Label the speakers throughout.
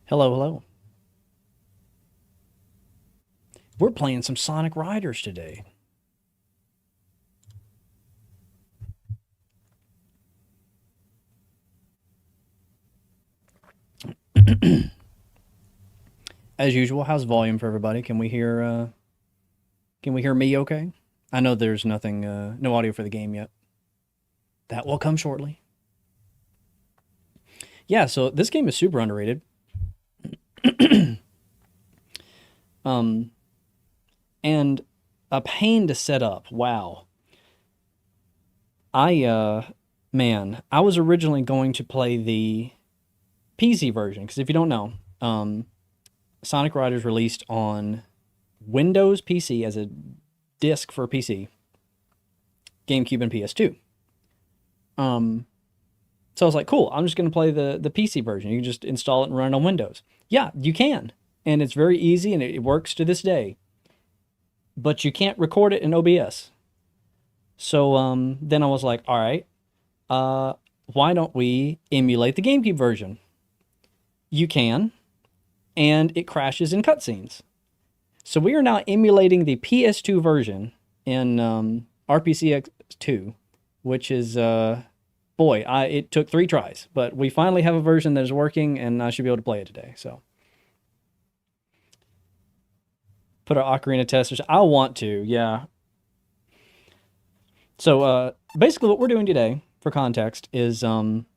Speaker 1: Hello, hello. We're playing some Sonic Riders today. As usual, how's volume for everybody? Can we hear me okay? I know there's nothing no audio for the game yet. That will come shortly. Yeah, so this game is super underrated. Um and a pain to set up. Wow. I was originally going to play the PC version because if you don't know, Sonic Riders released on Windows PC as a disc for PC, GameCube, and PS2. Um, so I was like, cool, I'm just going to play the PC version. You can just install it and run it on Windows. Yeah, you can. And it's very easy and it works to this day. But you can't record it in OBS. So then I was like, all right, why don't we emulate the GameCube version? You can, and it crashes in cutscenes. So we are now emulating the PS2 version in RPCX2, which is, it took 3 tries, but we finally have a version that is working, and I should be able to play it today. So put our Ocarina testers. I want to, yeah. So basically, what we're doing today, for context, is I'm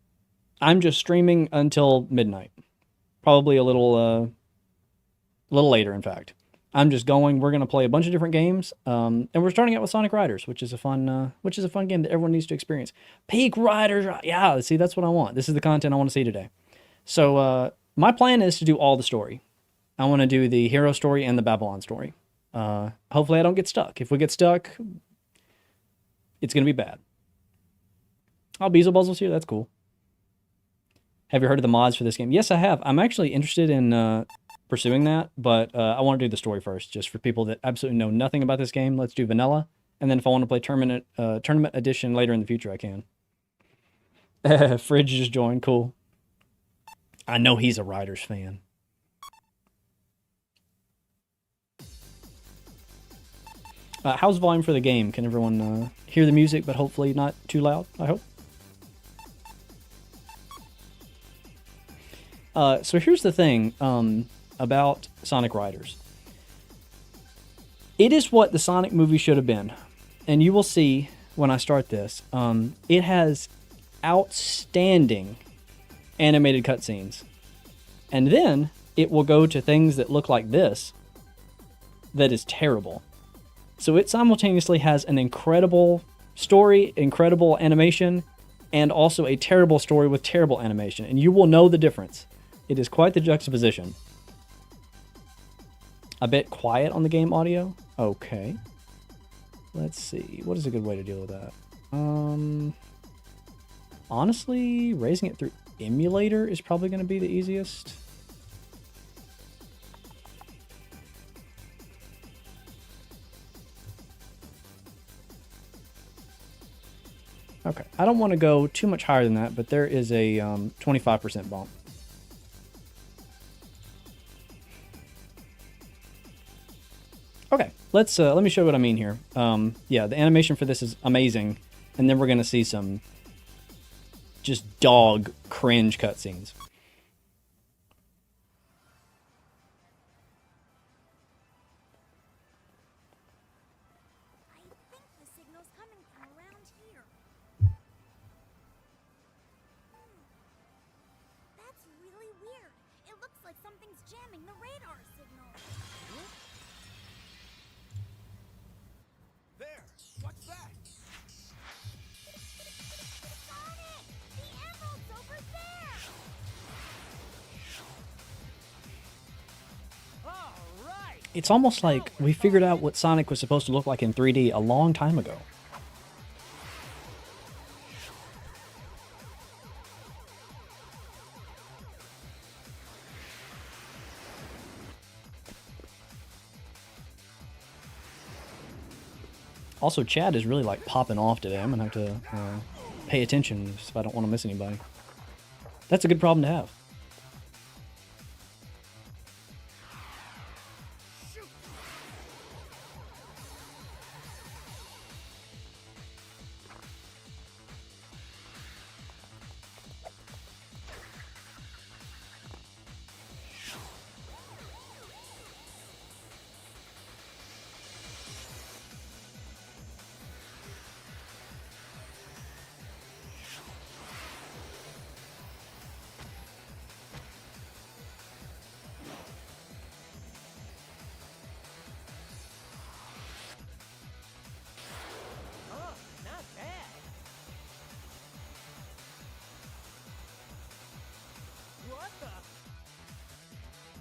Speaker 1: just streaming until midnight, probably a little later, in fact. I'm just going. We're going to play a bunch of different games, and we're starting out with Sonic Riders, which is a fun game that everyone needs to experience. Peak Riders, yeah. See, that's what I want. This is the content I want to see today. So my plan is to do all the story. I want to do the hero story and the Babylon story. Hopefully, I don't get stuck. If we get stuck, it's going to be bad. Oh, Beelzebub Buzzles here. That's cool. Have you heard of the mods for this game? Yes, I have. I'm actually interested in pursuing that, but I want to do the story first, just for people that absolutely know nothing about this game. Let's do vanilla, and then if I want to play tournament edition later in the future, I can. Fridge just joined. Cool. I know he's a Riders fan. How's volume for the game? Can everyone hear the music, but hopefully not too loud, I hope? So here's the thing about Sonic Riders. It is what the Sonic movie should have been. And you will see when I start this. It has outstanding animated cutscenes. And then it will go to things that look like this that is terrible. So it simultaneously has an incredible story, incredible animation, and also a terrible story with terrible animation. And you will know the difference. It is quite the juxtaposition. A bit quiet on the game audio. Okay. Let's see. What is a good way to deal with that? Honestly, raising it through emulator is probably going to be the easiest. Okay, I don't want to go too much higher than that, but there is a 25% bump. Okay, let me show you what I mean here. Yeah, the animation for this is amazing, and then we're gonna see some just dog cringe cutscenes.
Speaker 2: I think the signal's coming from around here. That's really weird. It looks like something's jamming the radar signal.
Speaker 3: There! What's that?
Speaker 2: Sonic! The emerald's over there!
Speaker 3: All right!
Speaker 1: It's almost like we figured out what Sonic was supposed to look like in 3D a long time ago. Also, Chad is really like popping off today. I'm gonna have to pay attention if I don't want to miss anybody. That's a good problem to have.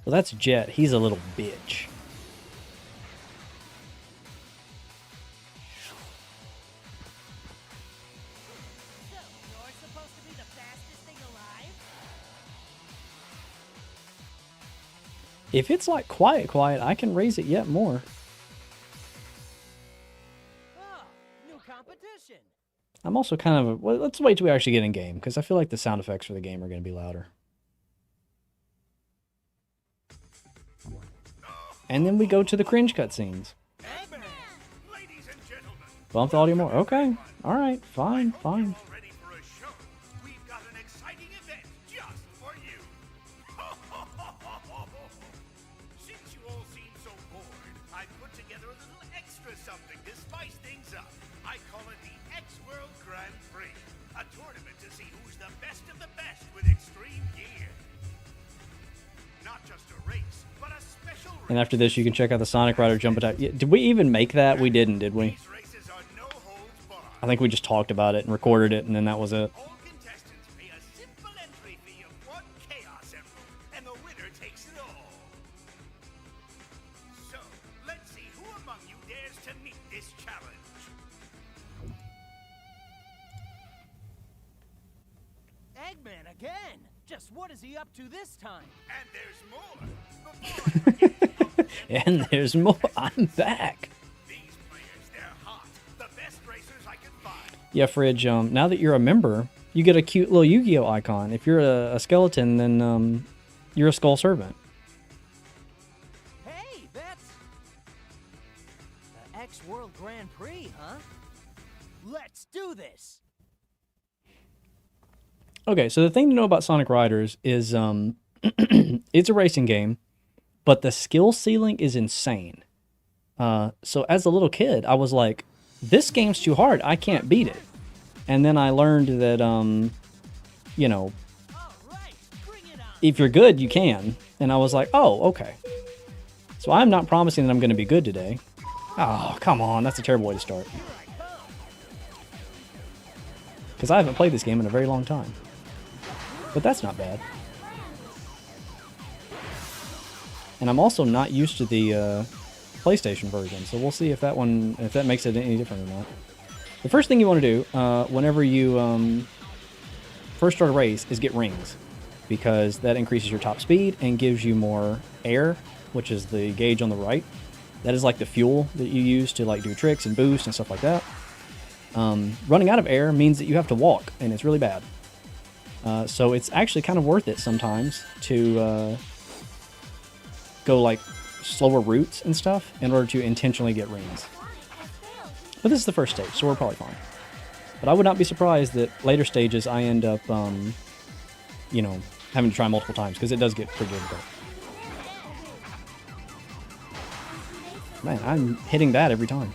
Speaker 1: Well, that's Jet. He's a little bitch.
Speaker 3: So, you're supposed to be the fastest thing alive?
Speaker 1: If it's like quiet, I can raise it yet more.
Speaker 3: Oh, new competition.
Speaker 1: I'm also kind of... Well, let's wait till we actually get in game, because I feel like the sound effects for the game are going to be louder. And then we go to the cringe cutscenes.
Speaker 3: Ladies and gentlemen,
Speaker 1: Bump the audio more. Okay. Alright. Fine. Fine.
Speaker 3: ready for a show. We've got an exciting event just for you. Since you all seem so bored, I put together a little extra something to spice things up. I call it the X-World Grand Prix, a tournament to see who's the best of the best with extreme gear. Not just a race, but a special race.
Speaker 1: And after this, you can check out the Sonic Rider jump attack. Yeah, did we even make that? We didn't, did we?
Speaker 3: These races are no holds barred.
Speaker 1: I think we just talked about it and recorded it, and then that was it.
Speaker 3: All contestants pay a simple entry fee of 1 Chaos Emerald, and the winner takes it all. So, let's see who among you dares to meet this challenge. Eggman again! Just what is he up to this time? And there's more. Before I forget,
Speaker 1: And there's more. I'm back.
Speaker 3: these players, they're hot. The best racers I can find.
Speaker 1: Yeah, Fridge, now that you're a member, you get a cute little Yu-Gi-Oh icon. If you're a skeleton, then you're a Skull Servant.
Speaker 3: Hey, that's the X-World Grand Prix, huh? Let's do this.
Speaker 1: Okay, so the thing to know about Sonic Riders is it's a racing game, but the skill ceiling is insane. So as a little kid, I was like, this game's too hard. I can't beat it. And then I learned that, you know,
Speaker 3: All right, bring it on.
Speaker 1: if you're good, you can. And I was like, oh, okay. So I'm not promising that I'm going to be good today. Oh, come on. That's a terrible way to start.
Speaker 3: Here I come.
Speaker 1: Because I haven't played this game in a very long time. But that's not bad. And I'm also not used to the PlayStation version, so we'll see if that makes it any different or not. The first thing you want to do whenever you first start a race is get rings, because that increases your top speed and gives you more air, which is the gauge on the right. That is like the fuel that you use to like do tricks and boost and stuff like that. Running out of air means that you have to walk, and it's really bad. So it's actually kind of worth it sometimes to go like slower routes and stuff in order to intentionally get rings. But this is the first stage, so we're probably fine. But I would not be surprised that later stages I end up, you know, having to try multiple times, because it does get pretty difficult. Man, I'm hitting that every time.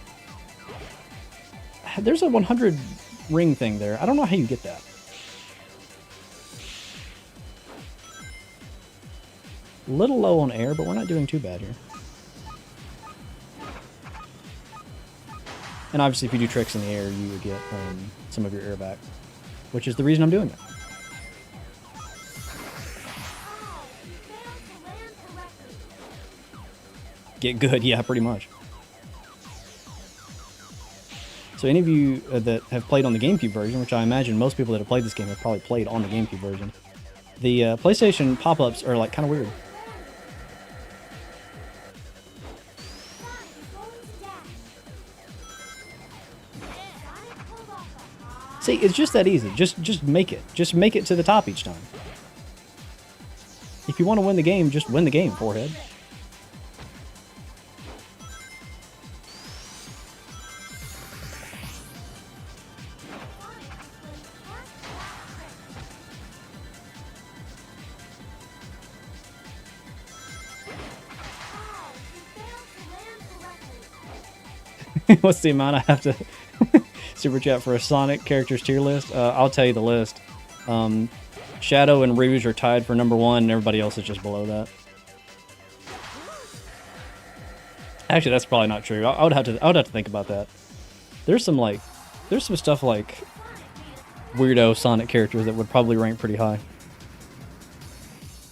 Speaker 1: There's a 100 ring thing there. I don't know how you get that. Little low on air, but we're not doing too bad here. And obviously, if you do tricks in the air, you would get some of your air back, which is the reason I'm doing it. Get good, yeah, pretty much. So any of you that have played on the GameCube version, which I imagine most people that have played this game have probably played on the GameCube version, the PlayStation pop-ups are like kind of weird. See, it's just that easy. Just make it. Just make it to the top each time. If you want to win the game, just win the game, forehead. What's the amount I have to super chat for a Sonic characters tier list? I'll tell you the list. Shadow and Rouge are tied for #1, and everybody else is just below that. Actually, that's probably not true. I would have to think about that. There's some stuff like weirdo Sonic characters that would probably rank pretty high.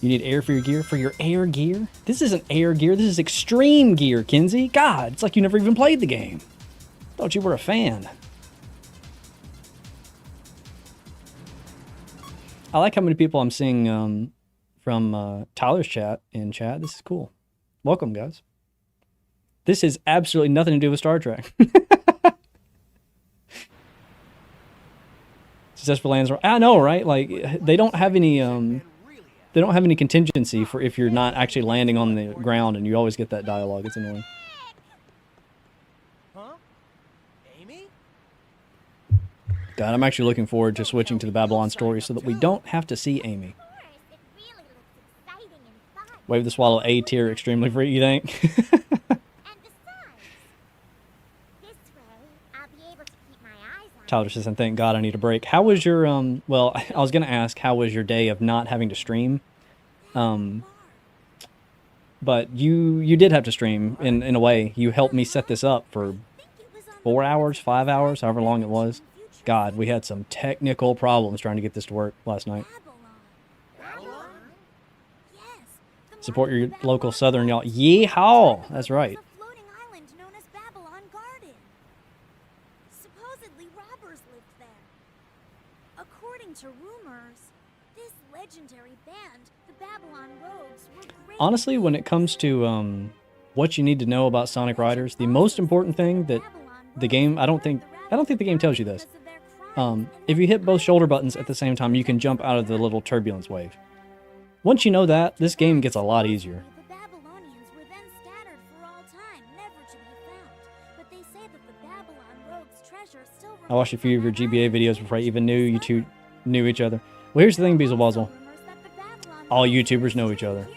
Speaker 1: You need air for your gear? For your air gear? This isn't air gear, this is extreme gear, Kinsey. God, it's like you never even played the game. Thought you were a fan. I like how many people I'm seeing from Tyler's chat in chat. This is cool. Welcome, guys. This has absolutely nothing to do with Star Trek. Successful lands. I know, right? Like they don't have any contingency for if you're not actually landing on the ground, and you always get that dialogue. It's annoying.
Speaker 4: Huh? Amy?
Speaker 1: God, I'm actually looking forward to switching to the Babylon story so that we don't have to see Amy.
Speaker 2: Of course, it really looks exciting and fun.
Speaker 1: Wave the Swallow A tier extremely free, you think?
Speaker 2: And besides, this way, I'll be able to keep my eyes on
Speaker 1: Tyler says, and thank God I need a break. How was your, well, I was going to ask, how was your day of not having to stream? But you did have to stream in a way. You helped me set this up for 4 hours, 5 hours, however long it was. God, we had some technical problems trying to get this to work last night.
Speaker 2: Babylon? Yes. the
Speaker 1: Support your
Speaker 2: modern
Speaker 1: local
Speaker 2: Babylon
Speaker 1: southern y'all.
Speaker 2: Garden.
Speaker 1: Yeehaw! That's right.
Speaker 2: There's a floating island known as Babylon Garden. Supposedly robbers lived there. According to rumors, this legendary band, the Babylon Rogues, were great.
Speaker 1: Honestly, when it comes to what you need to know about Sonic Riders, the most important thing that the game, I don't think the game tells you this. If you hit both shoulder buttons at the same time, you can jump out of the little turbulence wave. Once you know that, this game gets a lot easier.
Speaker 2: The Babylonians were then scattered for all time, never to be found. But they say that the Babylon Rogues' treasure still
Speaker 1: I watched a few of your GBA videos before I even knew you two knew each other. Well, here's the thing, Beezle Buzzle. All YouTubers know each other.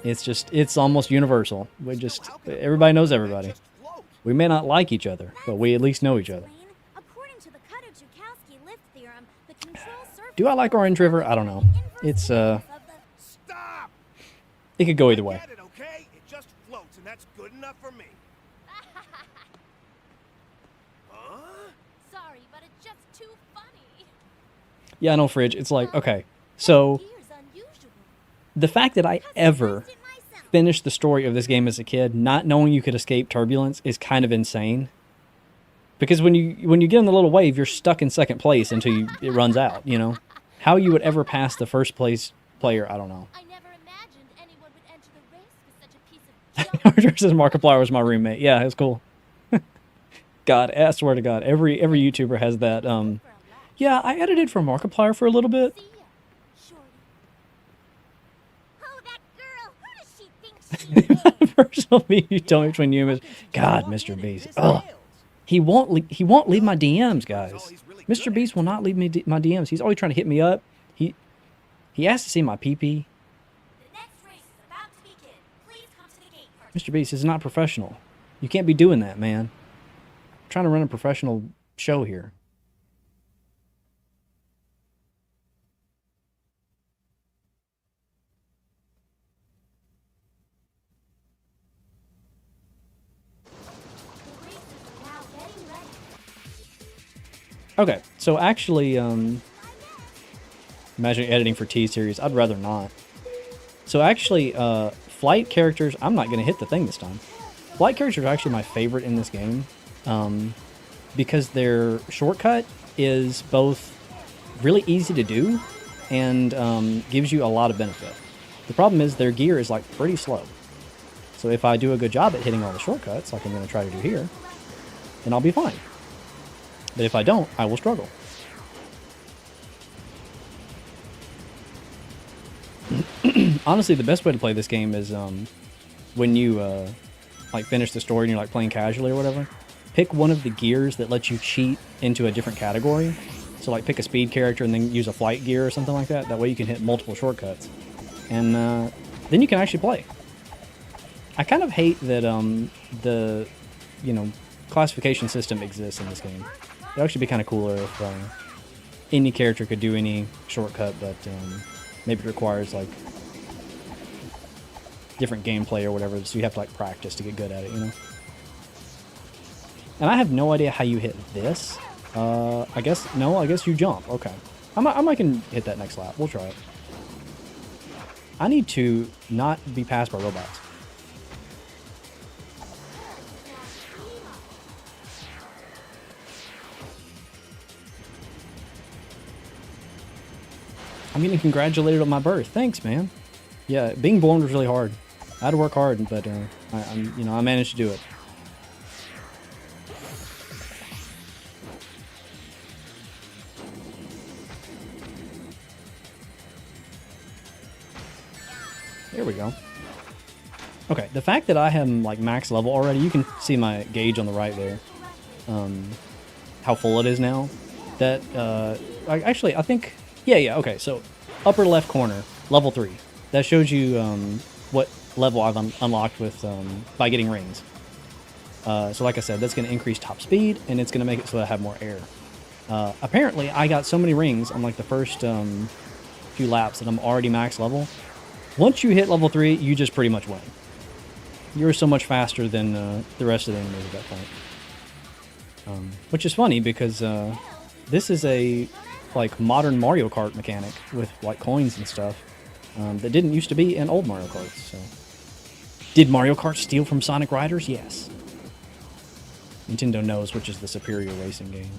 Speaker 1: It's almost universal. Everybody knows everybody. We may not like each other, but we at least know each other. Do I like Orange River? I don't know. It's,
Speaker 3: Stop!
Speaker 1: it could go either way.
Speaker 3: Get it, okay? It just floats, and that's good enough for me. Huh?
Speaker 2: Sorry, but it's just too funny.
Speaker 1: Yeah, I know, Fridge. It's like, okay, so
Speaker 2: Here's unusual.
Speaker 1: the fact that I ever
Speaker 2: It myself.
Speaker 1: finished the story of this game as a kid, not knowing you could escape turbulence, is kind of insane. Because when you get in the little wave, you're stuck in second place until it runs out, you know? How you would ever pass the first place player, I don't know.
Speaker 2: I never imagined anyone would enter the race with such a piece of junk.
Speaker 1: Archer says Markiplier was my roommate. Yeah, it was cool. God, I swear to God, every YouTuber has that. Yeah, I edited for Markiplier for a little bit.
Speaker 2: See ya, Shorty. Oh, that girl! Who does she think she is?
Speaker 1: Personal beef you tell me between you and God, Mr. Beast. Ugh. He won't leave my DMs, guys. Mr. Beast will not leave me my DMs. He's always trying to hit me up. He has to see my PP.
Speaker 2: The next race is about to begin. Please come to the gate first.
Speaker 1: Mr. Beast is not professional. You can't be doing that, man. I'm trying to run a professional show here. Okay, so actually, imagine editing for T-Series. I'd rather not. So actually, flight characters, I'm not going to hit the thing this time. Flight characters are actually my favorite in this game, because their shortcut is both really easy to do and gives you a lot of benefit. The problem is their gear is like pretty slow. So if I do a good job at hitting all the shortcuts, like I'm going to try to do here, then I'll be fine. But if I don't, I will struggle. Honestly, the best way to play this game is when you like finish the story and you're like playing casually or whatever. Pick one of the gears that lets you cheat into a different category. So like pick a speed character and then use a flight gear or something like that. That way you can hit multiple shortcuts, and then you can actually play. I kind of hate that the classification system exists in this game. It'd actually be kind of cooler if any character could do any shortcut, but maybe it requires like different gameplay or whatever, so you have to like practice to get good at it, you know? And I have no idea how you hit this. I guess you jump. Okay. I might can hit that next lap. We'll try it. I need to not be passed by robots. I'm getting congratulated on my birth. Thanks, man. Yeah, being born was really hard. I had to work hard, but I managed to do it. There we go. Okay, the fact that I am like max level already, you can see my gauge on the right there. How full it is now. That I think okay. So upper left corner, level 3. That shows you what level I've unlocked with by getting rings. So like I said, that's going to increase top speed, and it's going to make it so that I have more air. Apparently, I got so many rings on like the first few laps that I'm already max level. Once you hit level 3, you just pretty much win. You're so much faster than the rest of the enemies at that point. Which is funny because this is a like modern Mario Kart mechanic with like coins and stuff that didn't used to be in old Mario Karts. So, did Mario Kart steal from Sonic Riders? Yes. Nintendo knows which is the superior racing game.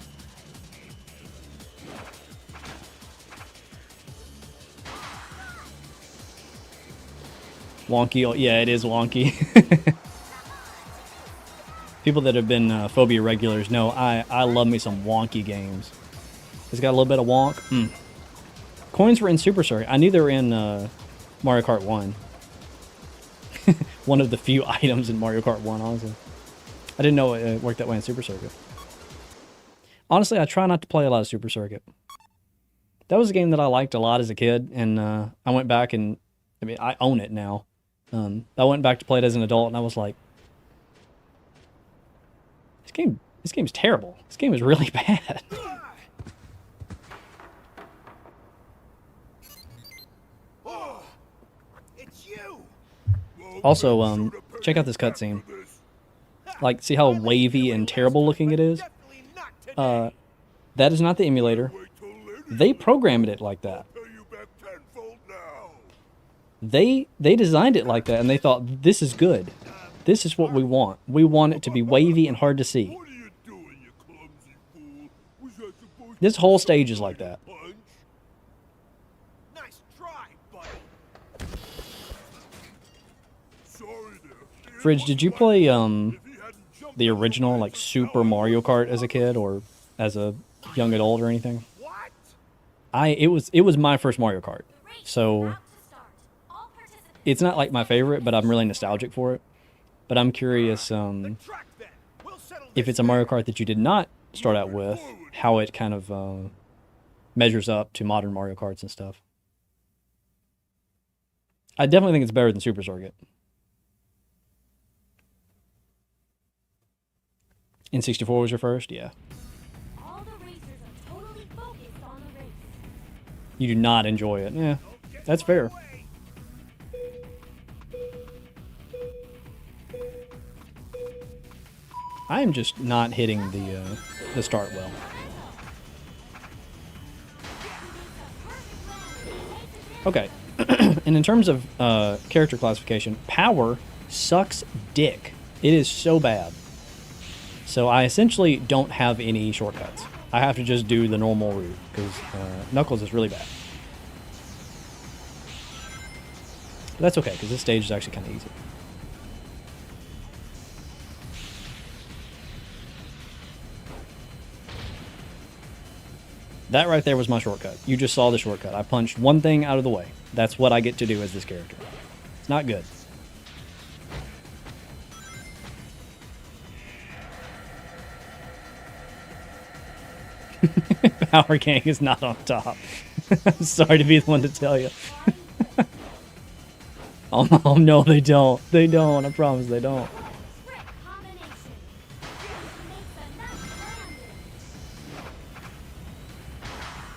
Speaker 1: Wonky, yeah, it is wonky. People that have been Phobia regulars know I love me some wonky games. It's got a little bit of wonk. Coins were in Super Circuit. I knew they were in Mario Kart 1. One of the few items in Mario Kart 1, honestly. I didn't know it worked that way in Super Circuit. Honestly, I try not to play a lot of Super Circuit. That was a game that I liked a lot as a kid, and I went back and, I mean, I own it now. I went back to play it as an adult, and I was like, this game's terrible. This game is really bad. Also, check out this cutscene. Like, see how wavy and terrible looking it is? That is not the emulator. They programmed it like that. They designed it like that, and they thought, this is good. This is what we want. We want it to be wavy and hard to see. This whole stage is like that. Fridge, did you play the original like Super Mario Kart as a kid or as a young adult or anything? It was my first Mario Kart. So it's not like my favorite, but I'm really nostalgic for it. But I'm curious if it's a Mario Kart that you did not start out with, how it kind of measures up to modern Mario Karts and stuff. I definitely think it's better than Super Circuit. N64 was your first? Yeah.
Speaker 2: All the racers are totally focused on the race.
Speaker 1: You do not enjoy it. Yeah, that's fair. I am just not hitting the start well. Okay, and in terms of character classification, power sucks dick. It is so bad. So I essentially don't have any shortcuts. I have to just do the normal route, because Knuckles is really bad. But that's okay, because this stage is actually kind of easy. That right there was my shortcut. You just saw the shortcut. I punched one thing out of the way. That's what I get to do as this character. It's not good. Power Gang is not on top. I'm sorry to be the one to tell you. Oh no, they don't. They don't. I promise they don't.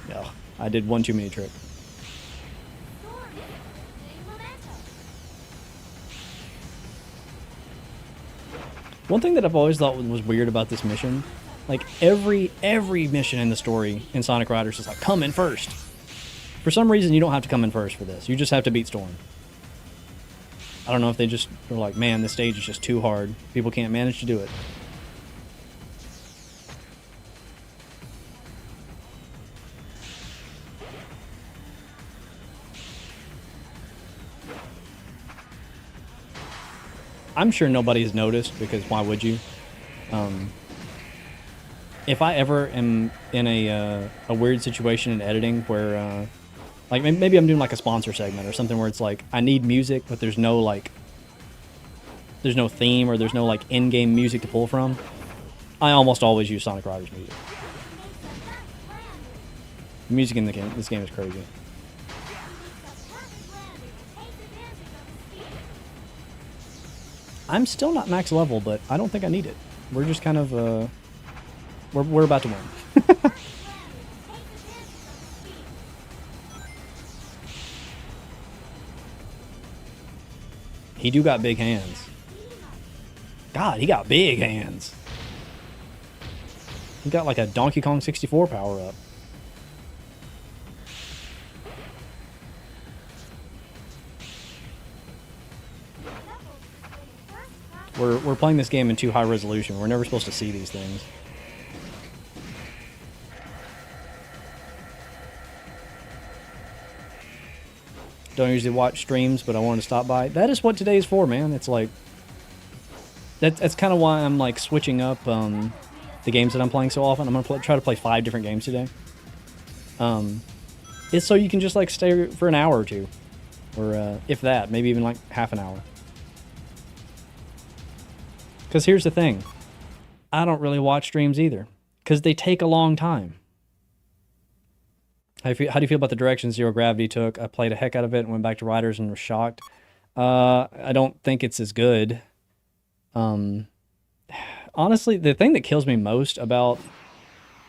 Speaker 1: No, I did one too many trick. One thing that I've always thought was weird about this mission, like every mission in the story in Sonic Riders is like, come in first. For some reason, you don't have to come in first for this. You just have to beat Storm. I don't know if they just were like, man, this stage is just too hard. People can't manage to do it. I'm sure nobody's noticed, because why would you? If I ever am in a weird situation in editing where, like maybe I'm doing like a sponsor segment or something where it's like I need music, but there's no theme or there's no like in-game music to pull from, I almost always use Sonic Riders music. The music in this game is crazy. I'm still not max level, but I don't think I need it. We're just kind of, we're about to win. He do got big hands. God, he got big hands. He got like a Donkey Kong 64 power up. We're playing this game in too high resolution. We're never supposed to see these things. Don't usually watch streams, but I wanted to stop by. That is what today is for, man. It's like that's kind of why I'm like switching up the games that I'm playing so often. I'm gonna try to play 5 different games today. It's so you can just like stay for an hour or two, or if that, maybe even like half an hour. Because here's the thing, I don't really watch streams either, because they take a long time. How do you feel about the direction Zero Gravity took? I played a heck out of it and went back to Riders and was shocked. I don't think it's as good. Honestly, the thing that kills me most about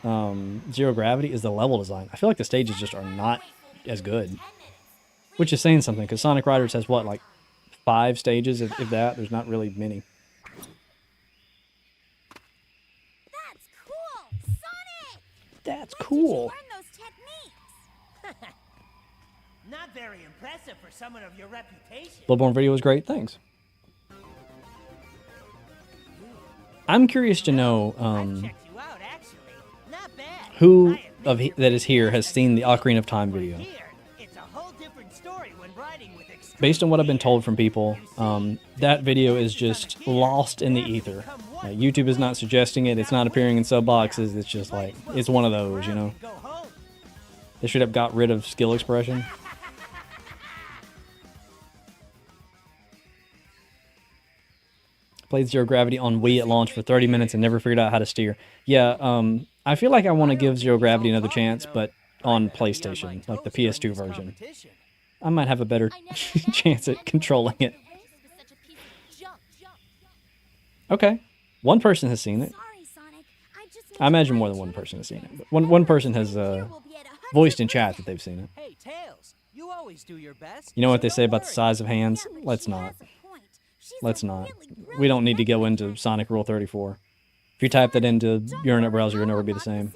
Speaker 1: Zero Gravity is the level design. I feel like the stages just are not as good, which is saying something, because Sonic Riders has, what, like 5 stages, if that? There's not really many. That's cool.
Speaker 4: Not very impressive for someone of your reputation.
Speaker 1: Bloodborne video was great. Thanks. I'm curious to know who that is here has seen the Ocarina of Time video. Based on what I've been told from people, that video is just lost in the ether. YouTube is not suggesting it. It's not appearing in sub boxes. It's just like, it's one of those, you know. They should have got rid of skill expression. Played Zero Gravity on Wii at launch for 30 minutes and never figured out how to steer. Yeah, I feel like I want to give Zero Gravity another chance, but on PlayStation, like the PS2 version. I might have a better chance at controlling it. Okay. One person has seen it. I imagine more than one person has seen it. But one person has voiced in chat that they've seen it.
Speaker 4: Hey, Tails, you always do your best.
Speaker 1: You know what they say about the size of hands? Let's not. Let's not. We don't need to go into Sonic Rule 34. If you type that into your internet browser, you'll never be the same.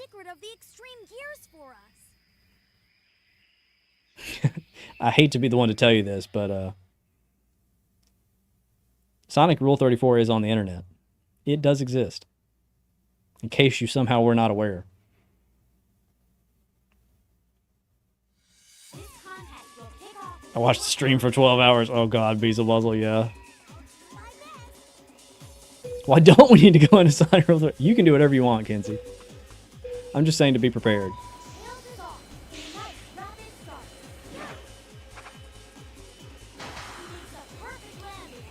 Speaker 1: I hate to be the one to tell you this, but Sonic Rule 34 is on the internet. It does exist. In case you somehow were not aware. I watched the stream for 12 hours. Oh god, Beezel Muzzle, yeah. Why don't we need to go into Sonic Rule 34? You can do whatever you want, Kenzie. I'm just saying to be prepared.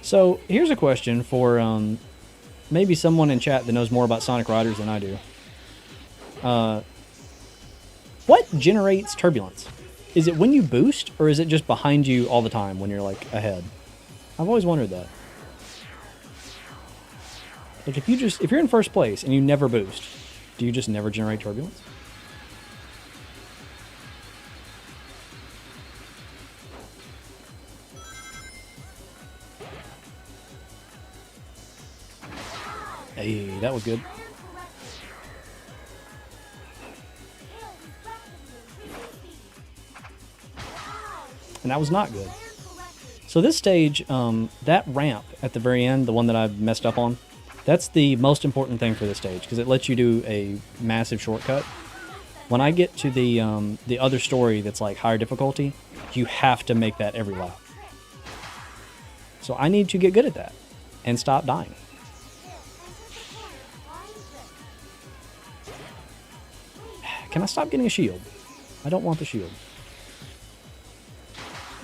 Speaker 1: So, here's a question for maybe someone in chat that knows more about Sonic Riders than I do. What generates turbulence? Is it when you boost, or is it just behind you all the time when you're, like, ahead? I've always wondered that. Like, if you're in first place and you never boost, do you just never generate turbulence? Hey, that was good. and that was not good. So this stage, that ramp at the very end, the one that I messed up on, that's the most important thing for this stage because it lets you do a massive shortcut. When I get to the other story that's like higher difficulty, you have to make that every lap. So I need to get good at that and stop dying. Can I stop getting a shield? I don't want the shield.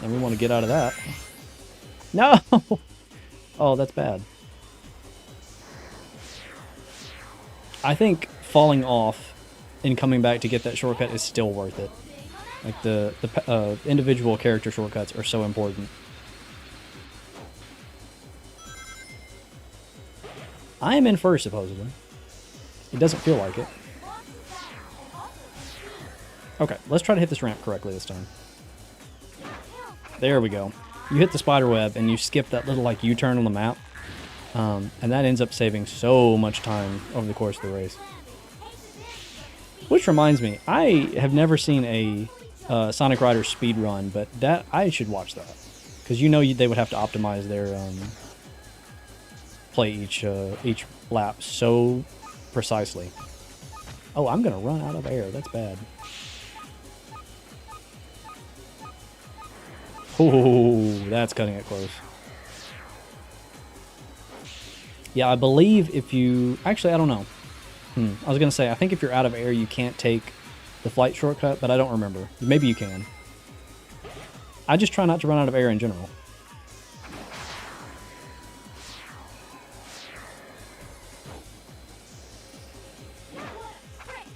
Speaker 1: And we want to get out of that. No! Oh, that's bad. I think falling off and coming back to get that shortcut is still worth it. Like the individual character shortcuts are so important. I am in first, supposedly. It doesn't feel like it. Okay, let's try to hit this ramp correctly this time. There we go. You hit the spider web and you skip that little like U-turn on the map. And that ends up saving so much time over the course of the race. Which reminds me, I have never seen a Sonic Rider speed run, but that I should watch that. Because you know they would have to optimize their play each lap so precisely. Oh, I'm going to run out of air. That's bad. Oh, that's cutting it close. Yeah, I believe if you... Actually, I don't know. I was going to say, I think if you're out of air, you can't take the flight shortcut, but I don't remember. Maybe you can. I just try not to run out of air in general.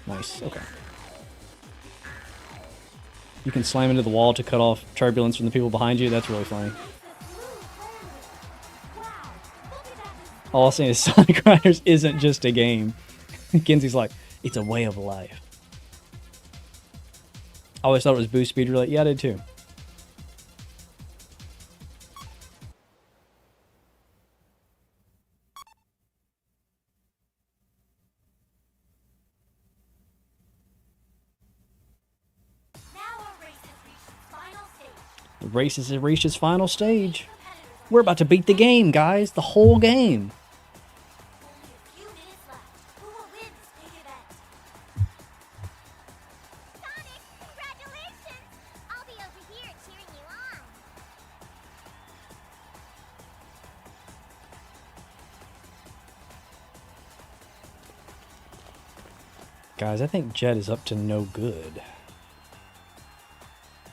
Speaker 1: Nice, okay. You can slam into the wall to cut off turbulence from the people behind you. That's really funny. All I'm saying is Sonic Riders isn't just a game. Kenzie's like, it's a way of life. I always thought it was boost speed relay. Yeah, I did too. The race has reached its final stage. We're about to beat the game, guys. The whole game. Guys, I think Jet is up to no good.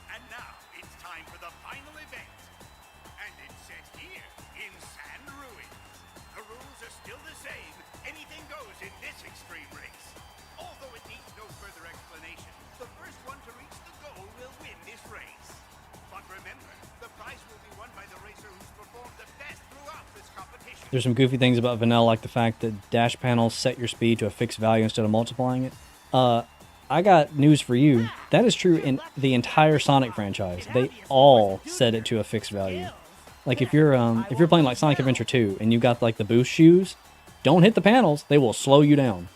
Speaker 3: And now it's time for the final event. And it's set here in Sand Ruins. The rules are still the same. Anything goes in this extreme race. Although it needs no further explanation, the first one to reach the goal will win this race. But remember, the prize will be won by the racer who's performed the best throughout this competition.
Speaker 1: There's some goofy things about Vanilla, like the fact that dash panels set your speed to a fixed value instead of multiplying it. I got news for you. That is true in the entire Sonic franchise. They all set it to a fixed value. Like if you're playing like Sonic Adventure 2 and you got like the boost shoes, don't hit the panels. They will slow you down.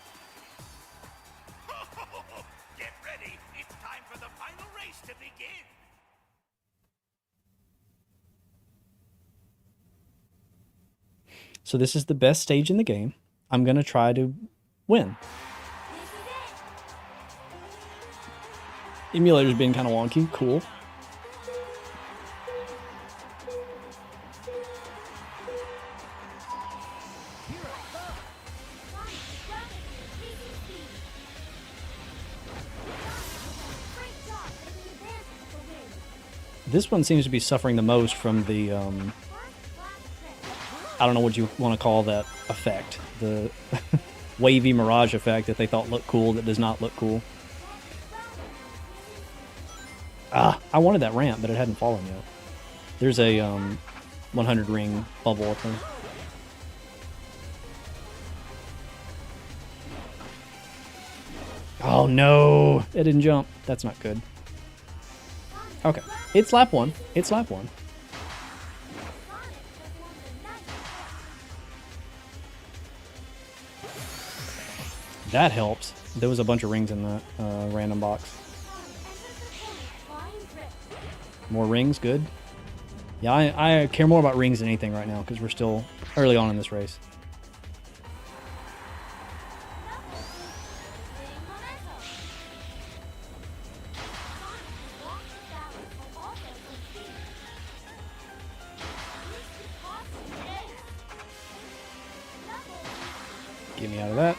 Speaker 3: Get ready. It's time for the final race to begin.
Speaker 1: So this is the best stage in the game. I'm going to try to win. Emulator's been kind of wonky. Cool. This one seems to be suffering the most from the, I don't know what you want to call that effect. The wavy mirage effect that they thought looked cool that does not look cool. I wanted that ramp, but it hadn't fallen yet. There's a 100 ring bubble up there. Oh no! It didn't jump. That's not good. Okay. It's lap one. It's lap one. That helps. There was a bunch of rings in that random box. More rings, good. Yeah, I care more about rings than anything right now because we're still early on in this race. Get me out of that.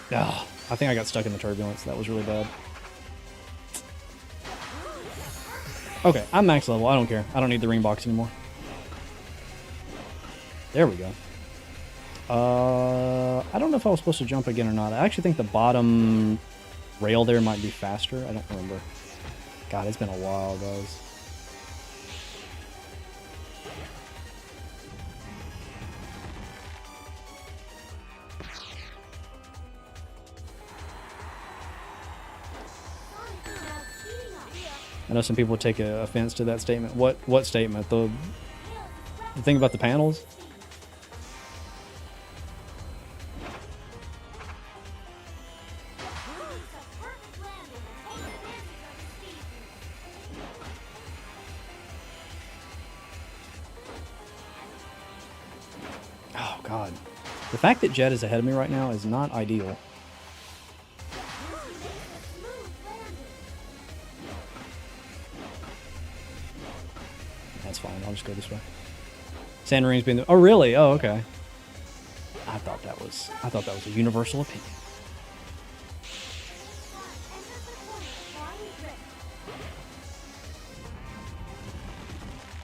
Speaker 1: Oh, I think I got stuck in the turbulence. That was really bad. Okay, I'm max level. I don't care. I don't need the ring box anymore. There we go. I don't know if I was supposed to jump again or not. I actually think the bottom rail there might be faster. I don't remember. God, it's been a while, guys. I know some people take offense to that statement. What statement? The thing about the panels? Oh, God. The fact that Jet is ahead of me right now is not ideal. That's fine. I'll just go this way. Santorin's being the... Oh, really? Oh, okay. I thought that was a universal opinion.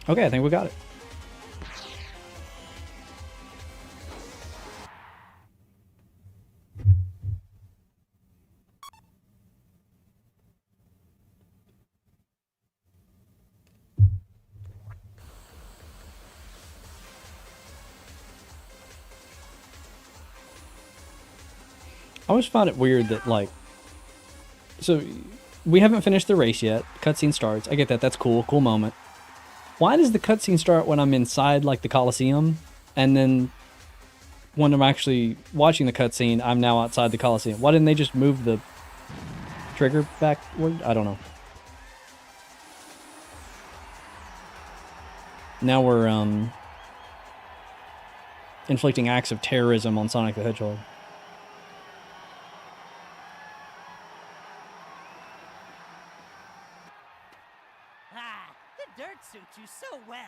Speaker 1: Okay, I think we got it. I always find it weird that, like, so we haven't finished the race yet. Cutscene starts. I get that. That's cool. Cool moment. Why does the cutscene start when I'm inside, like, the Coliseum, and then when I'm actually watching the cutscene, I'm now outside the Coliseum? Why didn't they just move the trigger backward? I don't know. Now we're inflicting acts of terrorism on Sonic the Hedgehog.
Speaker 4: Suits you so well.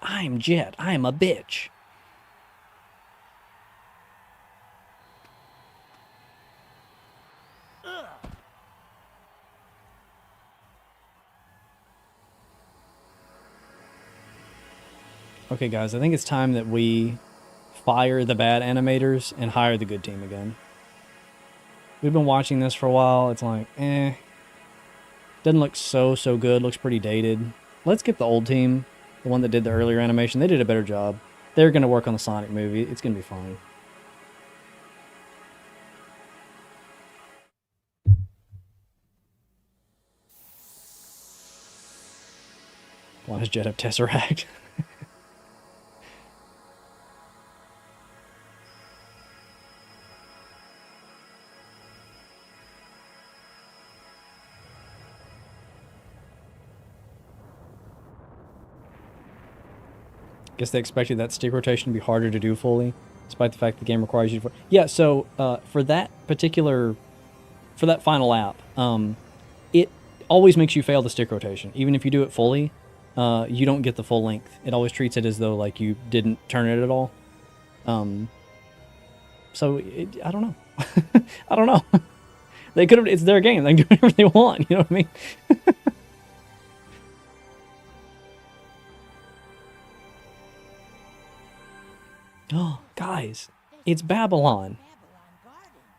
Speaker 1: I'm Jet. I am a bitch.
Speaker 4: Ugh.
Speaker 1: Okay, guys, I think it's time that we fire the bad animators and hire the good team again. We've been watching this for a while. It's like, doesn't look so good. Looks pretty dated. Let's get the old team, the one that did the earlier animation. They did a better job. They're going to work on the Sonic movie. It's going to be fine. Why does Jet have Tesseract? Guess they expected that stick rotation to be harder to do fully, despite the fact the game requires you to... Yeah, so for that final lap, it always makes you fail the stick rotation. Even if you do it fully, you don't get the full length. It always treats it as though like you didn't turn it at all. I don't know. I don't know. They could have... It's their game. They can do whatever they want. You know what I mean? Oh, guys, it's Babylon.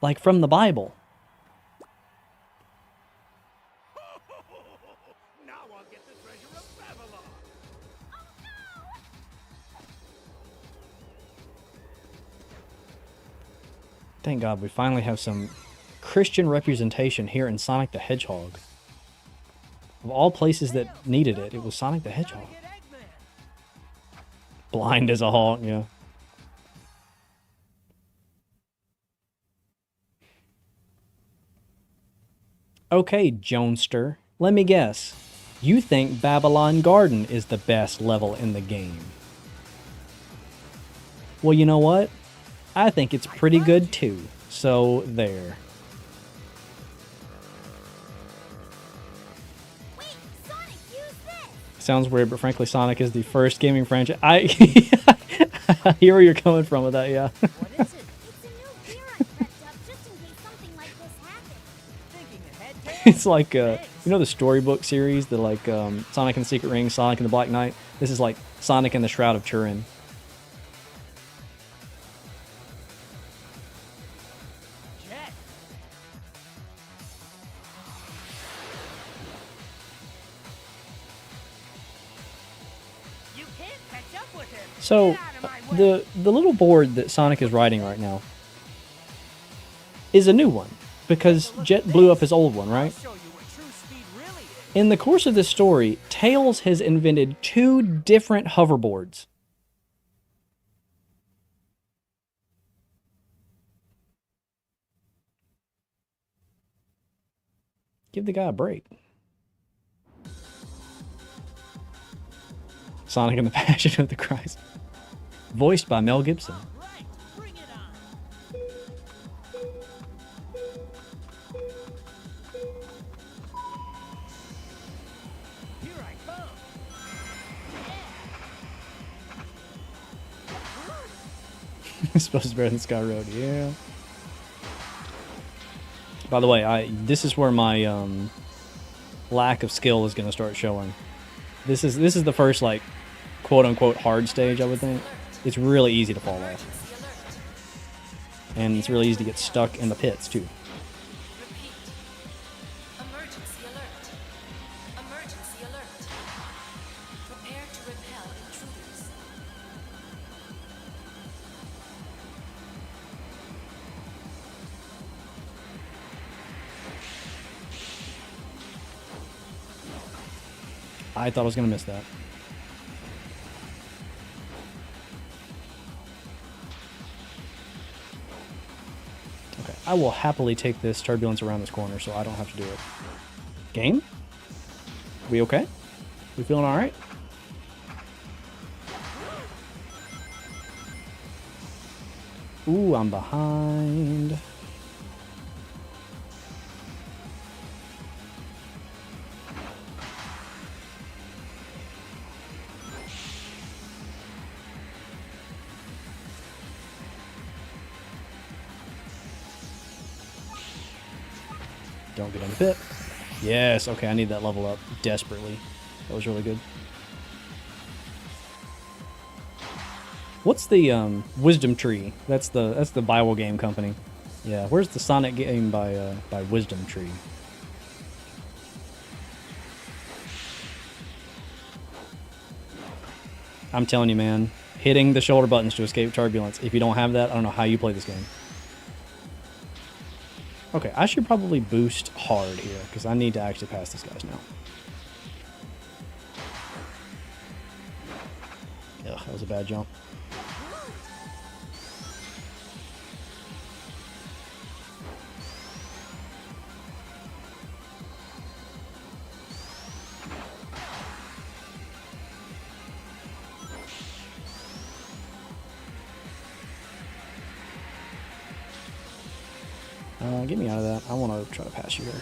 Speaker 1: Like from the Bible.
Speaker 3: Now I'll get the treasure of Babylon.
Speaker 1: Thank God we finally have some Christian representation here in Sonic the Hedgehog. Of all places that needed it, it was Sonic the Hedgehog. Blind as a hawk, yeah. Okay, Jonester, let me guess. You think Babylon Garden is the best level in the game. Well, you know what? I think it's pretty good too. So, there.
Speaker 2: Wait, Sonic, use this!
Speaker 1: Sounds weird, but frankly, Sonic is the first gaming franchise. I hear where you're coming from with that, yeah.
Speaker 4: What is it?
Speaker 2: It's a new gear I prepped up just in case something like this happens.
Speaker 4: Thinking ahead, Tails?
Speaker 1: It's like, you know the storybook series, the like Sonic and the Secret Ring, Sonic and the Black Knight? This is like Sonic and the Shroud of Turin.
Speaker 4: Jet. You can't catch up with him.
Speaker 1: So,
Speaker 4: Get out of my way.
Speaker 1: the little board that Sonic is riding right now is a new one, because Jet blew up his old one, right?
Speaker 4: I'll show you what true speed really is.
Speaker 1: In the course of this story, Tails has invented 2 different hoverboards. Give the guy a break. Sonic and the Passion of the Christ. Voiced by Mel Gibson.
Speaker 4: Right, bring it on. Here I come.
Speaker 1: I suppose it's better than Sky Road, yeah. By the way, this is where my lack of skill is going to start showing. This is the first, like, quote-unquote hard stage, I would think. It's really easy to fall off. And it's really easy to get stuck in the pits, too.
Speaker 5: Repeat. Emergency alert. Emergency alert. Prepare to repel intruders.
Speaker 1: I thought I was going to miss that. Okay, I will happily take this turbulence around this corner so I don't have to do it. Game? We okay? We feeling alright? Ooh, I'm behind. Don't get in the pit. Yes, okay, I need that level up desperately. That was really good. What's the Wisdom Tree? That's the Bible game company. Yeah, where's the Sonic game by Wisdom Tree? I'm telling you, man, hitting the shoulder buttons to escape turbulence. If you don't have that, I don't know how you play this game. Okay, I should probably boost hard here, because I need to actually pass these guys now. Ugh, that was a bad jump. Get me out of that. I want to try to pass you here.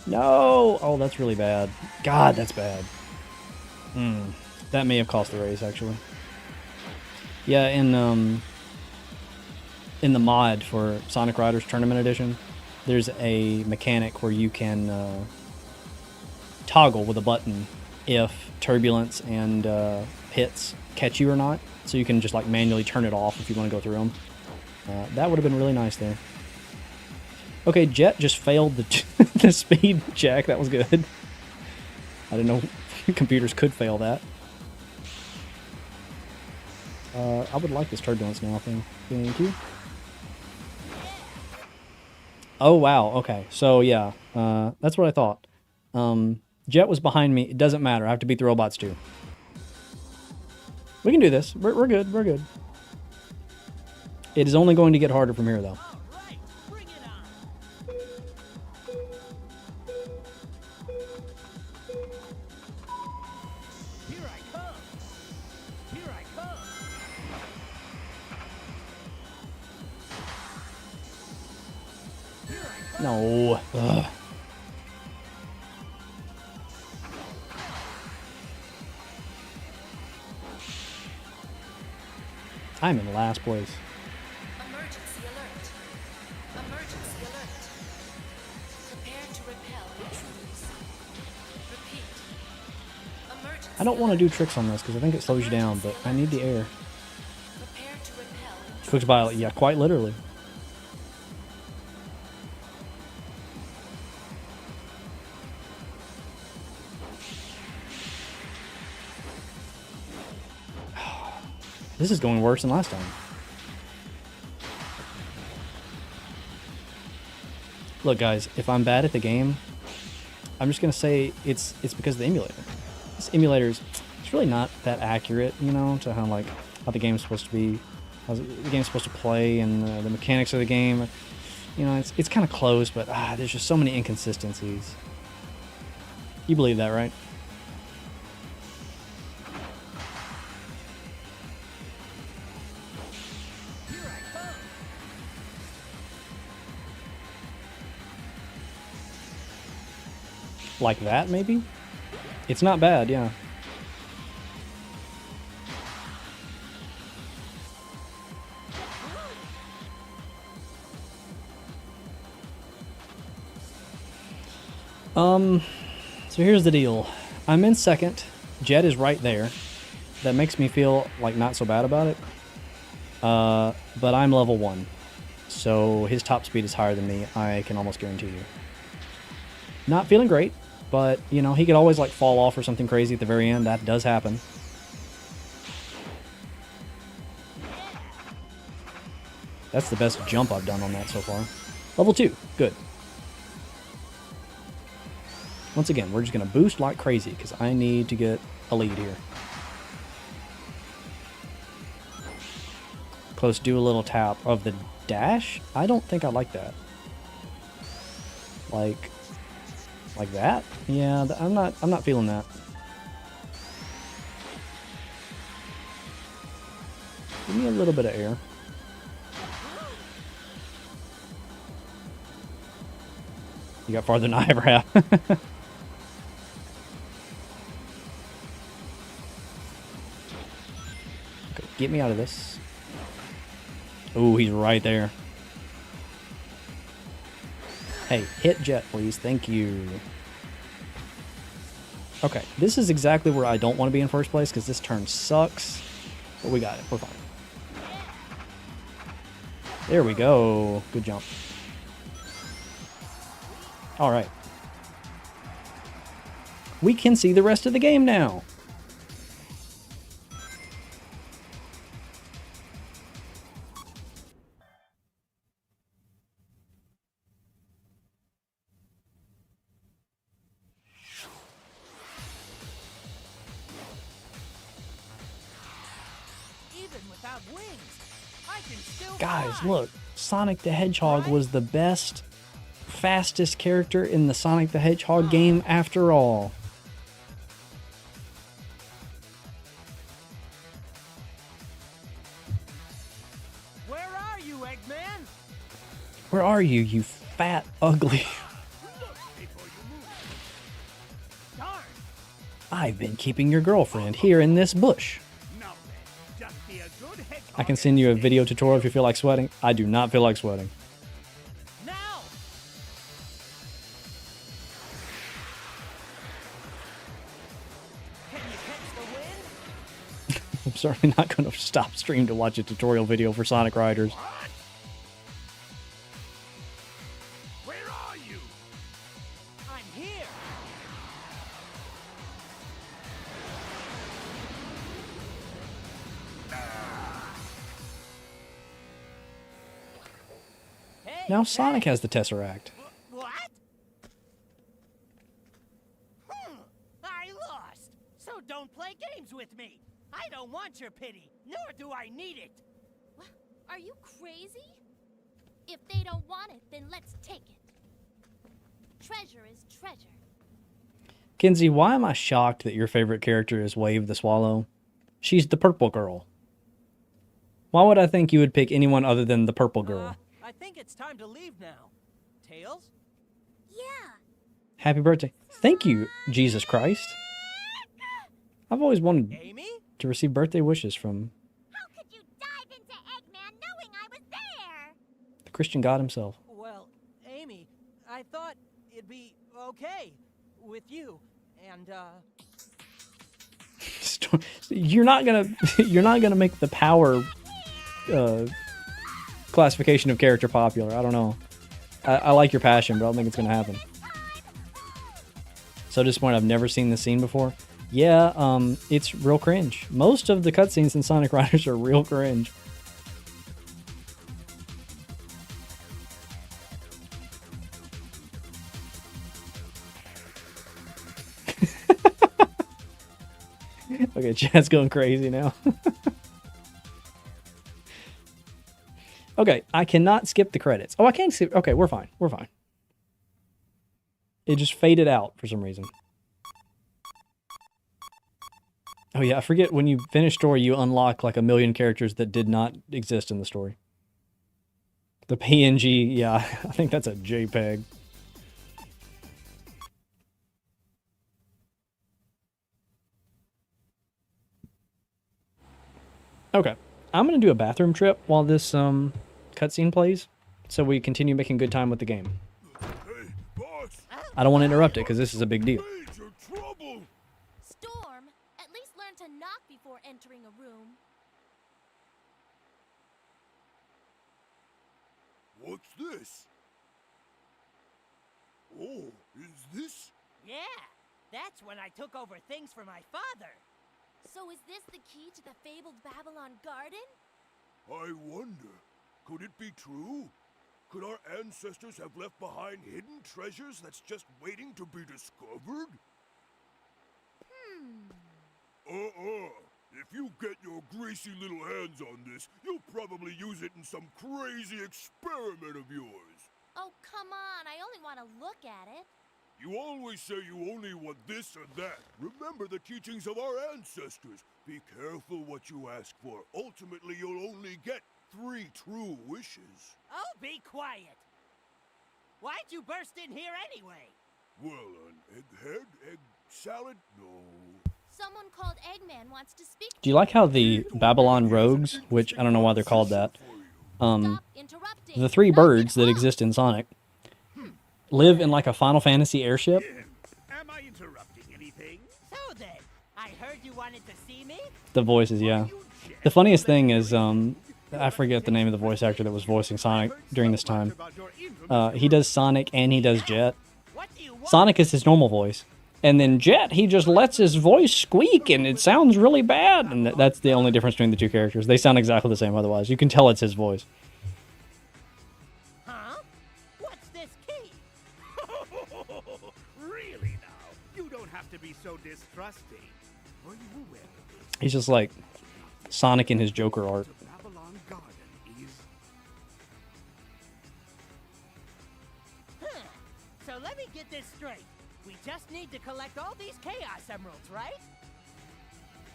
Speaker 1: No! Oh, that's really bad. God, that's bad. That may have cost the race, actually. Yeah, in the mod for Sonic Riders Tournament Edition, there's a mechanic where you can toggle with a button if turbulence and pits catch you or not. So you can just like manually turn it off if you want to go through them. That would have been really nice there. Okay, Jet just failed the speed check. That was good. I didn't know computers could fail that. I would like this turbulence now thing. Thank you. Oh, wow. Okay. So, yeah. That's what I thought. Jet was behind me. It doesn't matter. I have to beat the robots, too. We can do this. We're good. We're good. It is only going to get harder from here, though.
Speaker 4: Right, bring it on.
Speaker 1: No. Ugh. I'm in last place.
Speaker 5: Emergency alert. Emergency alert. Prepare to repel intruders. Repeat. Emergency
Speaker 1: I don't want to
Speaker 5: alert.
Speaker 1: do tricks on this because I think it slows you down, but I need the air.
Speaker 5: Prepare to repel intruders.
Speaker 1: Twix Violet, yeah, quite literally. This is going worse than last time. Look, guys, if I'm bad at the game, I'm just gonna say it's because of the emulator. This emulator's it's really not that accurate, you know, to how the game's supposed to be, how the game's supposed to play, and the mechanics of the game. You know, it's kind of close, but there's just so many inconsistencies. You believe that, right? Like that, maybe? It's not bad, yeah. So here's the deal. I'm in second. Jet is right there. That makes me feel like not so bad about it. But I'm level 1. So his top speed is higher than me, I can almost guarantee you. Not feeling great, but, you know, he could always, like, fall off or something crazy at the very end. That does happen. That's the best jump I've done on that so far. Level 2. Good. Once again, we're just going to boost like crazy because I need to get a lead here. Close, do a little tap of the dash? I don't think I like that. Like that? Yeah, I'm not feeling that. Give me a little bit of air. You got farther than I ever have. Okay, get me out of this. Oh, he's right there. Hey, hit Jet, please. Thank you. Okay, this is exactly where I don't want to be in first place because this turn sucks. But we got it. We're fine. There we go. Good jump. All right. We can see the rest of the game now.
Speaker 4: Even without wings, I can still
Speaker 1: Guys,
Speaker 4: fly.
Speaker 1: look. Sonic the Hedgehog was the best, fastest character in the Sonic the Hedgehog game after all.
Speaker 4: Where are you, Eggman?
Speaker 1: Where are you, you fat, ugly...
Speaker 4: Darn.
Speaker 3: I've
Speaker 1: been keeping your girlfriend here in this bush.
Speaker 3: Now then, just be a good hedgehog.
Speaker 1: I can send you a video tutorial if you feel like sweating. I do not feel like sweating.
Speaker 4: Now. Can you catch the wind?
Speaker 1: I'm certainly not going to stop stream to watch a tutorial video for Sonic Riders.
Speaker 3: Where are you?
Speaker 4: I'm here. Hey,
Speaker 1: Now Sonic
Speaker 4: hey.
Speaker 1: has the Tesseract.
Speaker 4: What? I lost. So don't play games with me. I don't want your pity, nor do I need it.
Speaker 2: What? Are you crazy? If they don't want it, then let's take it. Treasure is treasure.
Speaker 1: Kinsey, why am I shocked that your favorite character is Wave the Swallow? She's the purple girl. Why would I think you would pick anyone other than the purple girl?
Speaker 4: I think it's time to leave now. Tails?
Speaker 2: Yeah.
Speaker 1: Happy birthday. Thank you, Jesus Christ. I've always wanted
Speaker 4: Amy?
Speaker 1: to receive birthday wishes from
Speaker 2: How could you dive into Eggman knowing I was there?
Speaker 1: the Christian God himself.
Speaker 4: Well, Amy, I thought it'd be okay with you, and,
Speaker 1: You're not gonna make the power classification of character popular. I don't know. I like your passion, but I don't think it's gonna happen. So disappointed. I've never seen this scene before. Yeah, it's real cringe. Most of the cutscenes in Sonic Riders are real cringe. Okay, chat's going crazy now. Okay, I cannot skip the credits. Oh, I can skip. Okay, we're fine. We're fine. It just faded out for some reason. Oh yeah, I forget when you finish story, you unlock like 1,000,000 characters that did not exist in the story. The PNG, yeah, I think that's a JPEG. Okay, I'm gonna do a bathroom trip while this cutscene plays, so we continue making good time with the game.
Speaker 3: Hey, boss!
Speaker 1: I don't want to interrupt it because this is a big deal.
Speaker 3: Major trouble!
Speaker 2: Storm, at least learn to knock before entering a room.
Speaker 3: What's this? Oh, is this?
Speaker 4: yeah, that's when I took over things for my father.
Speaker 2: So is this the key to the fabled Babylon Garden?
Speaker 3: I wonder, could it be true? Could our ancestors have left behind hidden treasures that's just waiting to be discovered? If you get your greasy little hands on this, you'll probably use it in some crazy experiment of yours.
Speaker 2: Oh, come on. I only want to look at it.
Speaker 3: You always say you only want this or that. Remember the teachings of our ancestors. Be careful what you ask for. Ultimately, you'll only get 3 true wishes.
Speaker 4: Oh, be quiet. Why'd you burst in here anyway?
Speaker 3: Well, an egghead? Egg salad? No.
Speaker 2: Someone called Eggman wants to speak.
Speaker 1: Do you like how the Babylon Rogues, which I don't know why they're called that,
Speaker 2: Stop interrupting.
Speaker 1: the 3
Speaker 2: Knock
Speaker 1: birds
Speaker 2: it
Speaker 1: that
Speaker 2: off.
Speaker 1: exist in Sonic, live in like a Final Fantasy airship?
Speaker 3: Am I interrupting anything?
Speaker 4: So then, I heard you wanted to see me?
Speaker 1: The voices, yeah. The funniest thing is, I forget the name of the voice actor that was voicing Sonic during this time. He does Sonic and he does Jet.
Speaker 4: What do you want?
Speaker 1: Sonic is his normal voice. And then Jet, he just lets his voice squeak and it sounds really bad. And that's the only difference between the 2 characters. They sound exactly the same otherwise. You can tell it's his voice.
Speaker 4: Huh? What's this key?
Speaker 3: Really now? You don't have to be so distrusting. Are you aware of this?
Speaker 1: He's just like Sonic in his Joker art.
Speaker 3: The Babylon Garden is...
Speaker 4: Huh. So let me get this straight. We just need to collect all these Chaos Emeralds, right?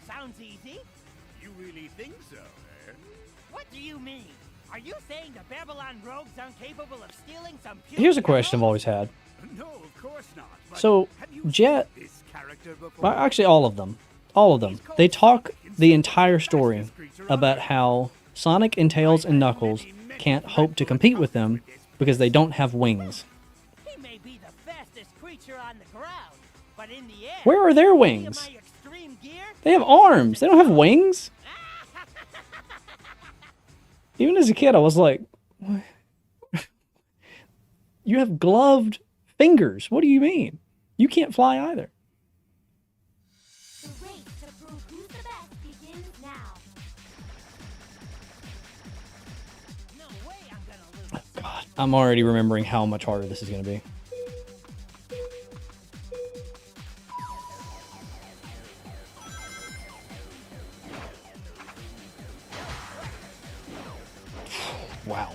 Speaker 4: Sounds easy.
Speaker 3: You really think so, eh?
Speaker 4: What do you mean? Are you saying the Babylon Rogues aren't capable of stealing some pure
Speaker 1: Here's a question I've
Speaker 4: emeralds?
Speaker 1: always had.
Speaker 3: No, of course not. But
Speaker 1: So,
Speaker 3: have you
Speaker 1: Jet,
Speaker 3: seen this character before?
Speaker 1: well, actually all of them. All of them. They talk the entire story about how Sonic and Tails and Knuckles can't hope to compete with them because they don't have wings.
Speaker 4: He may be the fastest creature on the ground, but in the air...
Speaker 1: Where are their
Speaker 4: any of
Speaker 1: wings?
Speaker 4: my extreme gear?
Speaker 1: They have arms. They don't have wings. Even as a kid, I was like, "What? You have gloved fingers. What do you mean? You can't fly either."
Speaker 2: The race to prove who's the best begins now.
Speaker 4: No way I'm gonna lose.
Speaker 1: God, I'm already remembering how much harder this is going to be. Wow.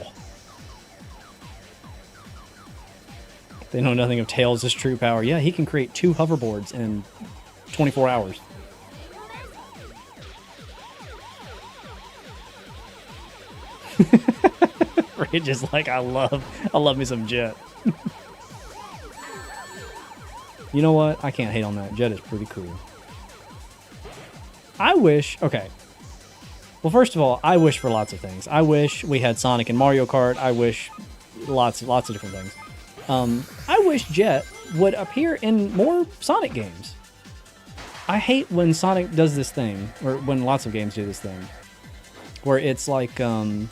Speaker 1: They know nothing of Tails' true power. Yeah, he can create 2 hoverboards in 24 hours. Bridge is like, I love me some Jet. You know what? I can't hate on that. Jet is pretty cool. I wish, okay. Well, first of all, I wish for lots of things. I wish we had Sonic and Mario Kart. I wish lots of different things. I wish Jet would appear in more Sonic games. I hate when Sonic does this thing, or when lots of games do this thing, where it's like, they'll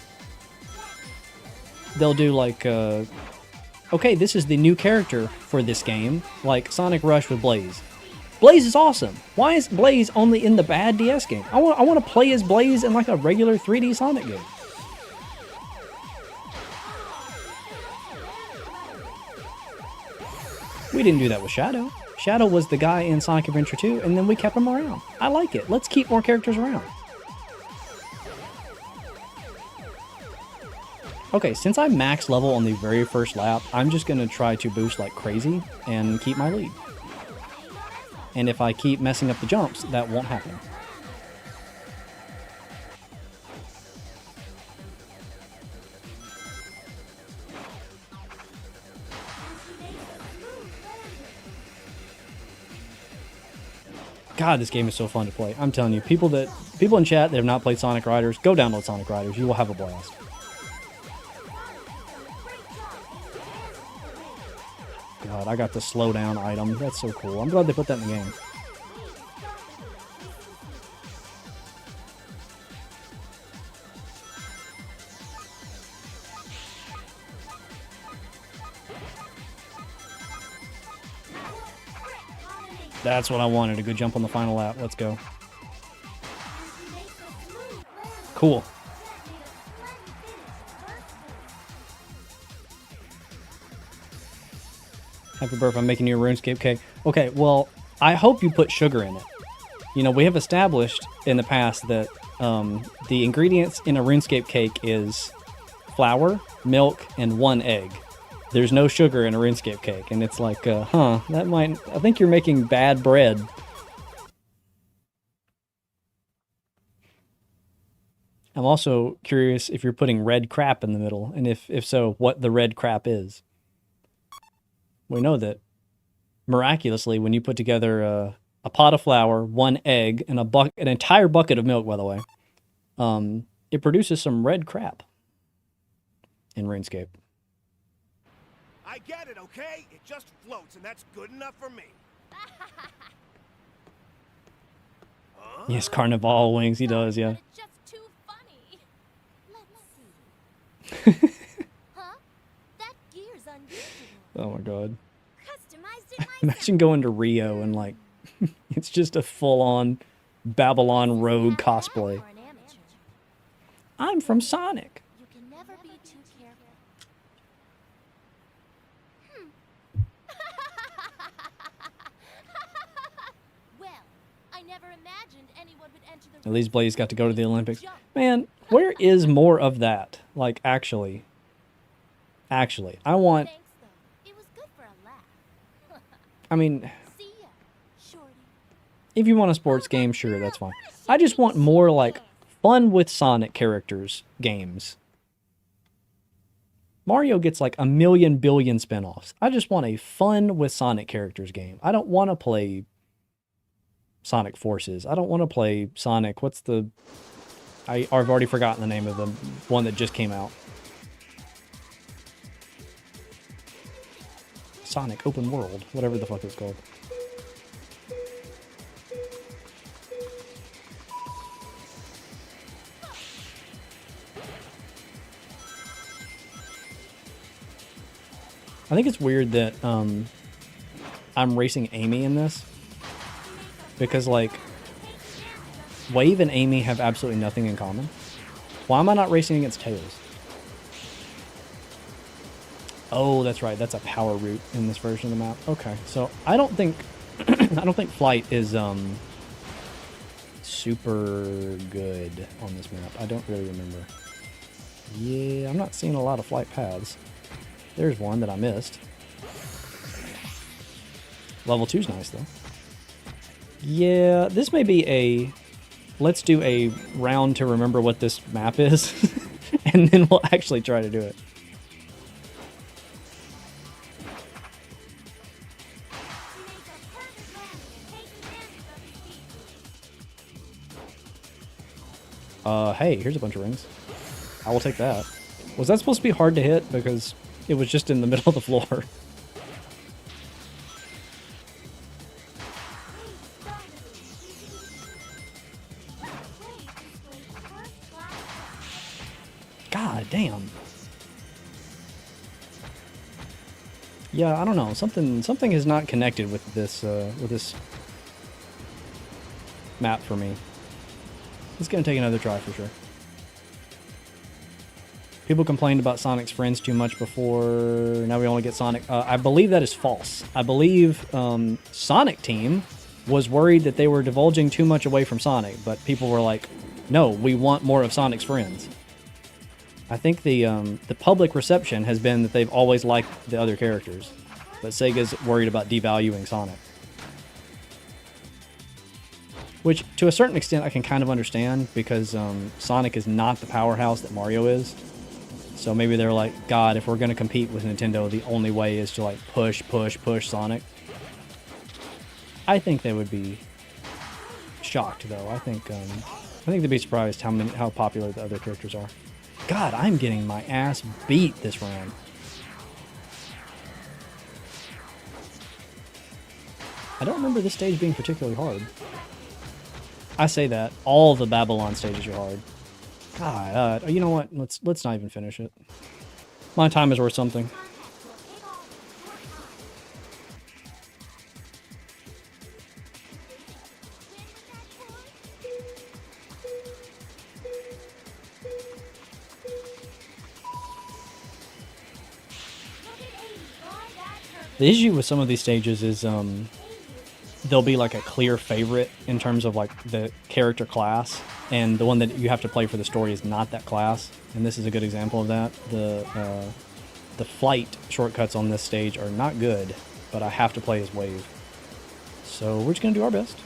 Speaker 1: do like, okay, this is the new character for this game, like Sonic Rush with Blaze. Blaze is awesome. Why is Blaze only in the bad DS game? I want to play as Blaze in like a regular 3D Sonic game. We didn't do that with Shadow. Shadow was the guy in Sonic Adventure 2, and then we kept him around. I like it. Let's keep more characters around. Okay, since I max level on the very first lap, I'm just going to try to boost like crazy and keep my lead. And if I keep messing up the jumps, that won't happen. God, this game is so fun to play. I'm telling you, people in chat that have not played Sonic Riders, go download Sonic Riders. You will have a blast. God, I got the slowdown item. That's so cool. I'm glad they put that in the game. That's what I wanted. A good jump on the final lap. Let's go. Cool. Happy birthday, I'm making you a RuneScape cake. Okay, well, I hope you put sugar in it. You know, we have established in the past that the ingredients in a RuneScape cake is flour, milk, and 1 egg. There's no sugar in a RuneScape cake, and it's like, that might... I think you're making bad bread. I'm also curious if you're putting red crap in the middle, and if so, what the red crap is. We know that, miraculously, when you put together a pot of flour, 1 egg, and an entire bucket of milk, by the way, it produces some red crap in RuneScape.
Speaker 3: I get it, okay? It just floats, and that's good enough for me.
Speaker 1: Yes, Carnival wings, he does, yeah.
Speaker 2: But it's just too funny. Let's see. Huh? That gear's unusual.
Speaker 1: Oh my god.
Speaker 2: Customized it myself.
Speaker 1: Imagine going to Rio and like, it's just a full-on Babylon Rogue cosplay.
Speaker 2: For an amateur.
Speaker 1: I'm from Sonic.
Speaker 2: You can never be too careful. Well, I never imagined anyone would enter the
Speaker 1: At least Blaze got to go to the Olympics. Man, where is more of that? Like, actually, I want...
Speaker 2: Thanks, though. It was good for a laugh.
Speaker 1: I mean,
Speaker 2: See ya, shorty.
Speaker 1: if you want a sports game, sure, that's fine. I just want more, like, fun with Sonic characters games. Mario gets, like, a million billion spin-offs. I just want a fun with Sonic characters game. I don't want to play Sonic Forces. I don't want to play Sonic... What's the... I've already forgotten the name of the one that just came out. Sonic Open World, whatever the fuck it's called. I think it's weird that I'm racing Amy in this, because like Wave and Amy have absolutely nothing in common. Why am I not racing against Tails? Oh, that's right. That's a power route in this version of the map. Okay, so I don't think flight is super good on this map. I don't really remember. Yeah, I'm not seeing a lot of flight paths. There's one that I missed. Level 2's nice though. Yeah, this may be a... Let's do a round to remember what this map is. and then we'll actually try to do it. Hey, here's a bunch of rings. I will take that. Was that supposed to be hard to hit? Because it was just in the middle of the floor. God damn. Yeah, I don't know. Something is not connected with this map for me. It's gonna take another try for sure. People complained about Sonic's friends too much before. Now we only get Sonic. I believe that is false. I believe Sonic Team was worried that they were divulging too much away from Sonic, but people were like, no, we want more of Sonic's friends. I think the public reception has been that they've always liked the other characters, but Sega's worried about devaluing Sonic. Which, to a certain extent, I can kind of understand, because Sonic is not the powerhouse that Mario is. So maybe they're like, God, if we're going to compete with Nintendo, the only way is to like push Sonic. I think they would be shocked, though. I think they'd be surprised how popular the other characters are. God, I'm getting my ass beat this round. I don't remember this stage being particularly hard. I say that. All the Babylon stages are hard. God, you know what? Let's not even finish it. My time is worth something. The issue with some of these stages is there'll be like a clear favorite in terms of like the character class, and the one that you have to play for the story is not that class. And this is a good example of that. The flight shortcuts on this stage are not good, but I have to play as Wave. So we're just gonna do our best.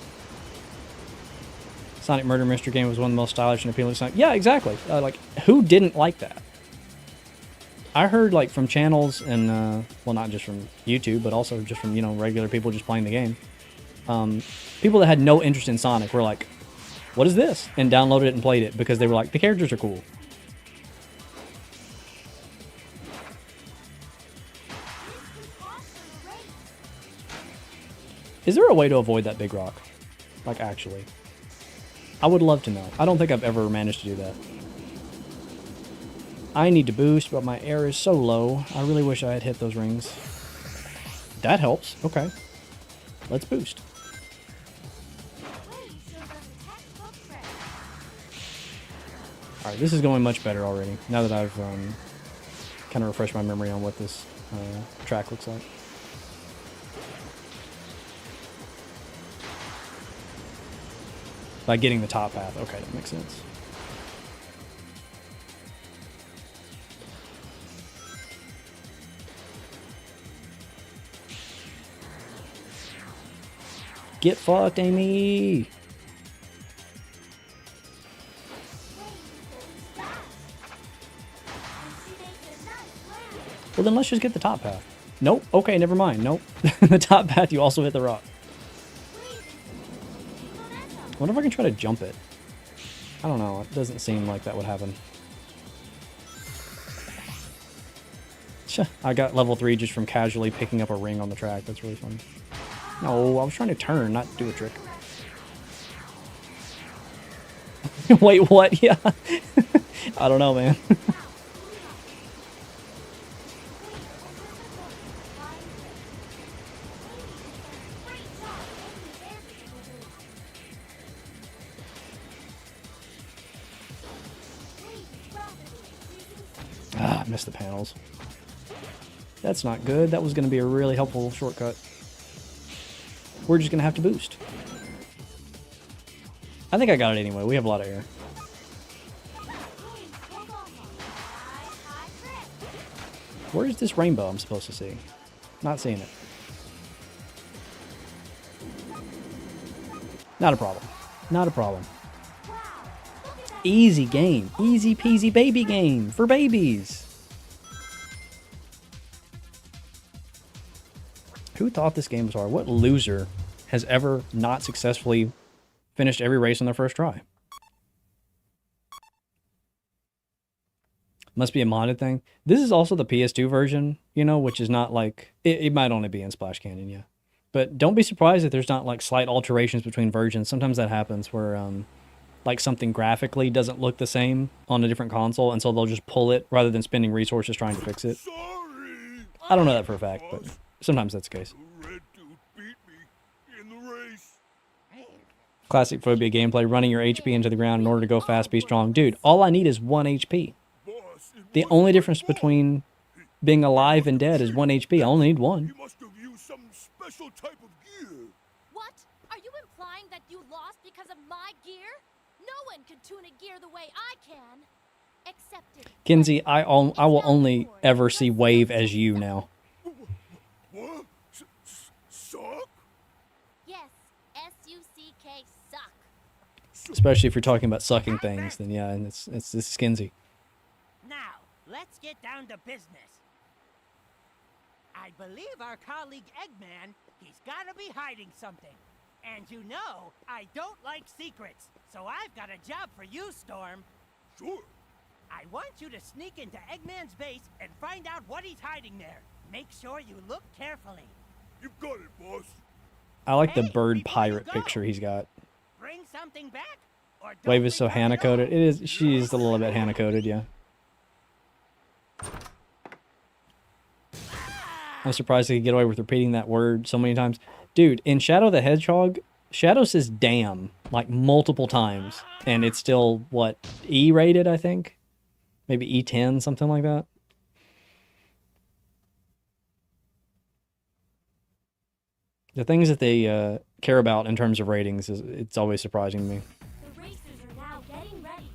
Speaker 1: Sonic Murder Mystery Game was one of the most stylish and appealing Sonic. Yeah, exactly. Like, who didn't like that? I heard like from channels and well, not just from YouTube, but also just from, you know, regular people just playing the game. People that had no interest in Sonic were like, what is this? And downloaded it and played it because they were like, the characters are cool. Is there a way to avoid that big rock? Like, actually. I would love to know. I don't think I've ever managed to do that. I need to boost, but my air is so low. I really wish I had hit those rings. That helps. Okay. Let's boost. Alright, this is going much better already, now that I've kind of refreshed my memory on what this track looks like. By getting the top path. Okay, that makes sense. Get fucked, Amy! Well, then let's just get the top path. Nope. Okay, never mind. Nope. The top path, you also hit the rock. I wonder if I can try to jump it. I don't know. It doesn't seem like that would happen. I got level 3 just from casually picking up a ring on the track. That's really fun. No, I was trying to turn, not do a trick. Wait, what? Yeah. I don't know, man. Ah, I missed the panels. That's not good. That was going to be a really helpful shortcut. We're just going to have to boost. I think I got it anyway. We have a lot of air. Where is this rainbow I'm supposed to see? Not seeing it. Not a problem. Not a problem. Easy game. Easy peasy baby game for babies. Who thought this game was hard? What loser has ever not successfully finished every race on their first try? Must be a modded thing. This is also the PS2 version, you know, which is not like... It might only be in Splash Canyon, yeah. But don't be surprised if there's not, like, slight alterations between versions. Sometimes that happens where, like, something graphically doesn't look the same on a different console, and so they'll just pull it rather than spending resources trying to fix it.
Speaker 3: Sorry.
Speaker 1: I don't know that for a fact, but sometimes that's the case.
Speaker 3: The red dude beat me in the race.
Speaker 1: Classic Phobia gameplay, running your HP into the ground in order to go fast, be strong. Dude, all I need is 1 HP.
Speaker 3: Boss, it
Speaker 1: The
Speaker 3: was
Speaker 1: only
Speaker 3: my
Speaker 1: difference
Speaker 3: fault.
Speaker 1: between being alive and dead is 1 HP. I only need 1.
Speaker 3: You must have used some special type of gear.
Speaker 2: What? Are you implying that you lost because of my gear? No one can tune a gear the way I can. Accepted.
Speaker 1: Kinsey, I will only ever see Wave as you now.
Speaker 3: What? Suck?
Speaker 2: Yes, S-U-C-K, suck.
Speaker 1: Especially if you're talking about sucking things, then yeah, and it's this is Kinsey.
Speaker 4: Now, let's get down to business. I believe our colleague Eggman, he's gotta be hiding something. And you know, I don't like secrets, so I've got a job for you, Storm.
Speaker 3: Sure.
Speaker 4: I want you to sneak into Eggman's base and find out what he's hiding there. Make sure you look carefully.
Speaker 3: You got it, boss.
Speaker 1: I like the
Speaker 4: Hey,
Speaker 1: bird
Speaker 4: before you
Speaker 1: pirate
Speaker 4: go,
Speaker 1: picture he's got.
Speaker 4: Bring something back, or don't
Speaker 1: Wave is so
Speaker 4: return it
Speaker 1: Hannah-coded.
Speaker 4: all.
Speaker 1: It is. She's a little bit Hannah-coded, yeah. I'm surprised they could get away with repeating that word so many times. Dude, in Shadow the Hedgehog, Shadow says damn like multiple times, and it's still, what, E-rated, I think? Maybe E10, something like that. The things that they care about in terms of ratings, it's always surprising to me.
Speaker 2: The racers are now getting ready.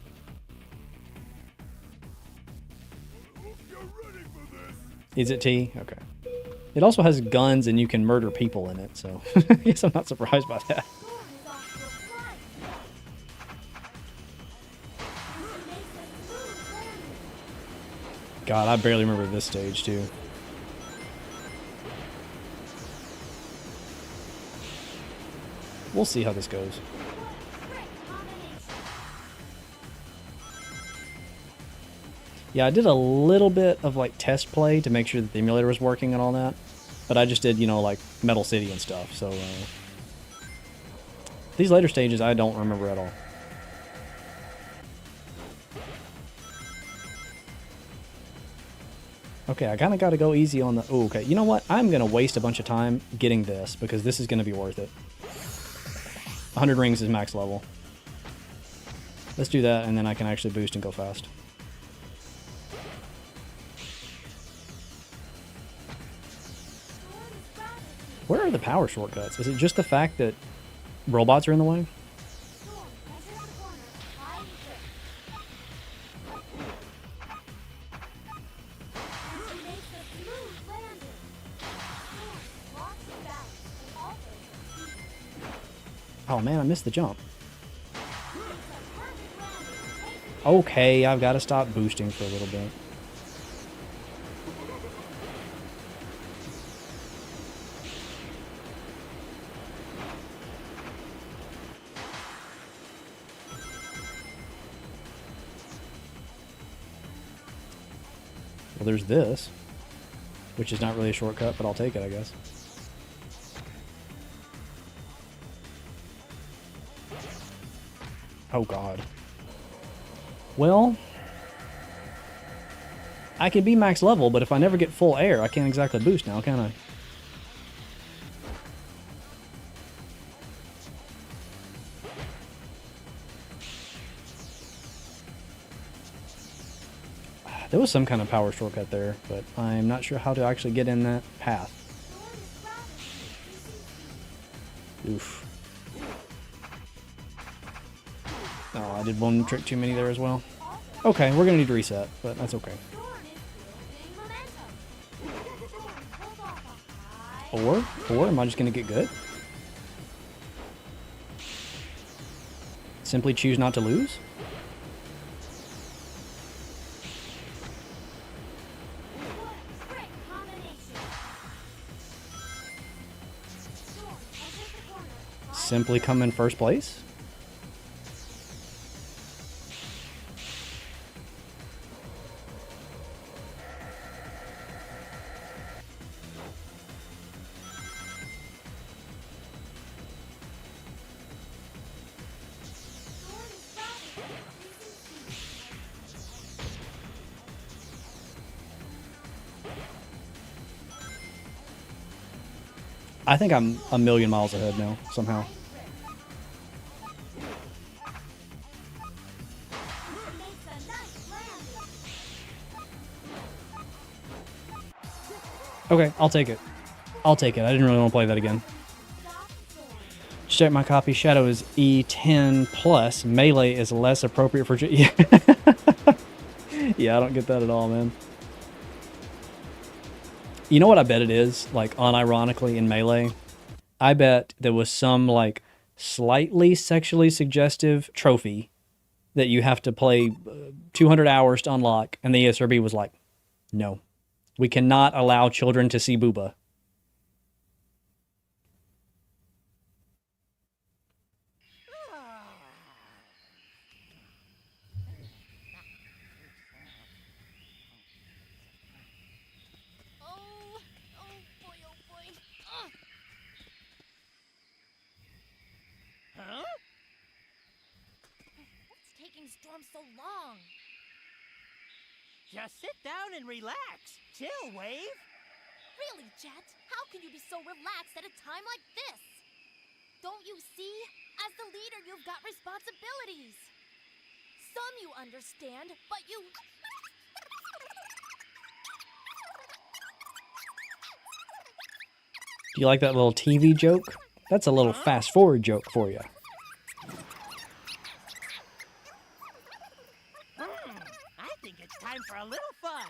Speaker 3: Hope you're ready for this.
Speaker 1: Is it T? Okay. It also has guns and you can murder people in it, so I guess I'm not surprised by that.
Speaker 2: Storm is off to a flying start. This makes a smooth landing.
Speaker 1: God, I barely remember this stage, too. We'll see how this goes.
Speaker 2: Quick combination.
Speaker 1: Yeah, I did a little bit of, like, test play to make sure that the emulator was working and all that. But I just did, you know, like, Metal City and stuff, so... these later stages, I don't remember at all. Okay, I kind of got to go easy on the... Oh, okay. You know what? I'm going to waste a bunch of time getting this, because this is going to be worth it. 100 rings is max level. Let's do that, and then I can actually boost and go fast. Where are the power shortcuts? Is it just the fact that robots are in the way?
Speaker 2: Storm, enter the corner. Flying grip. And she makes a smooth landing. Storm lost the balance and alters her speed.
Speaker 1: Oh man, I missed the jump.
Speaker 2: It's a perfect landing.
Speaker 1: Okay, I've got to stop boosting for a little bit. Well, there's this, which is not really a shortcut, but I'll take it, I guess. Oh, God. Well, I can be max level, but if I never get full air, I can't exactly boost now, can I? There was some kind of power shortcut there, but I'm not sure how to actually get in that path. Oof. Oh, I did one trick too many there as well. Okay, we're gonna need to reset, but that's okay. Four? Four? Am I just gonna get good? Simply choose not to lose? simply come in first place? I think I'm a million miles ahead now, somehow. Okay, I'll take it. I'll take it. I didn't really want to play that again. Check my copy. Shadow is E10 plus. Melee is less appropriate for... Yeah. Yeah, I don't get that at all, man. You know what I bet it is? Like, unironically in Melee, I bet there was some, like, slightly sexually suggestive trophy that you have to play 200 hours to unlock, and the ESRB was like, no. We cannot allow children to see booba.
Speaker 2: Oh boy, oh boy. Ugh.
Speaker 4: Huh?
Speaker 2: What's taking Storm so long?
Speaker 4: Just sit down and relax. Chill, Wave.
Speaker 2: Really, Jet? How can you be so relaxed at a time like this? Don't you see? As the leader, you've got responsibilities. Some you understand, but you...
Speaker 1: Do you like that little TV joke? That's a little fast forward joke for you.
Speaker 4: I think it's time for a little fun.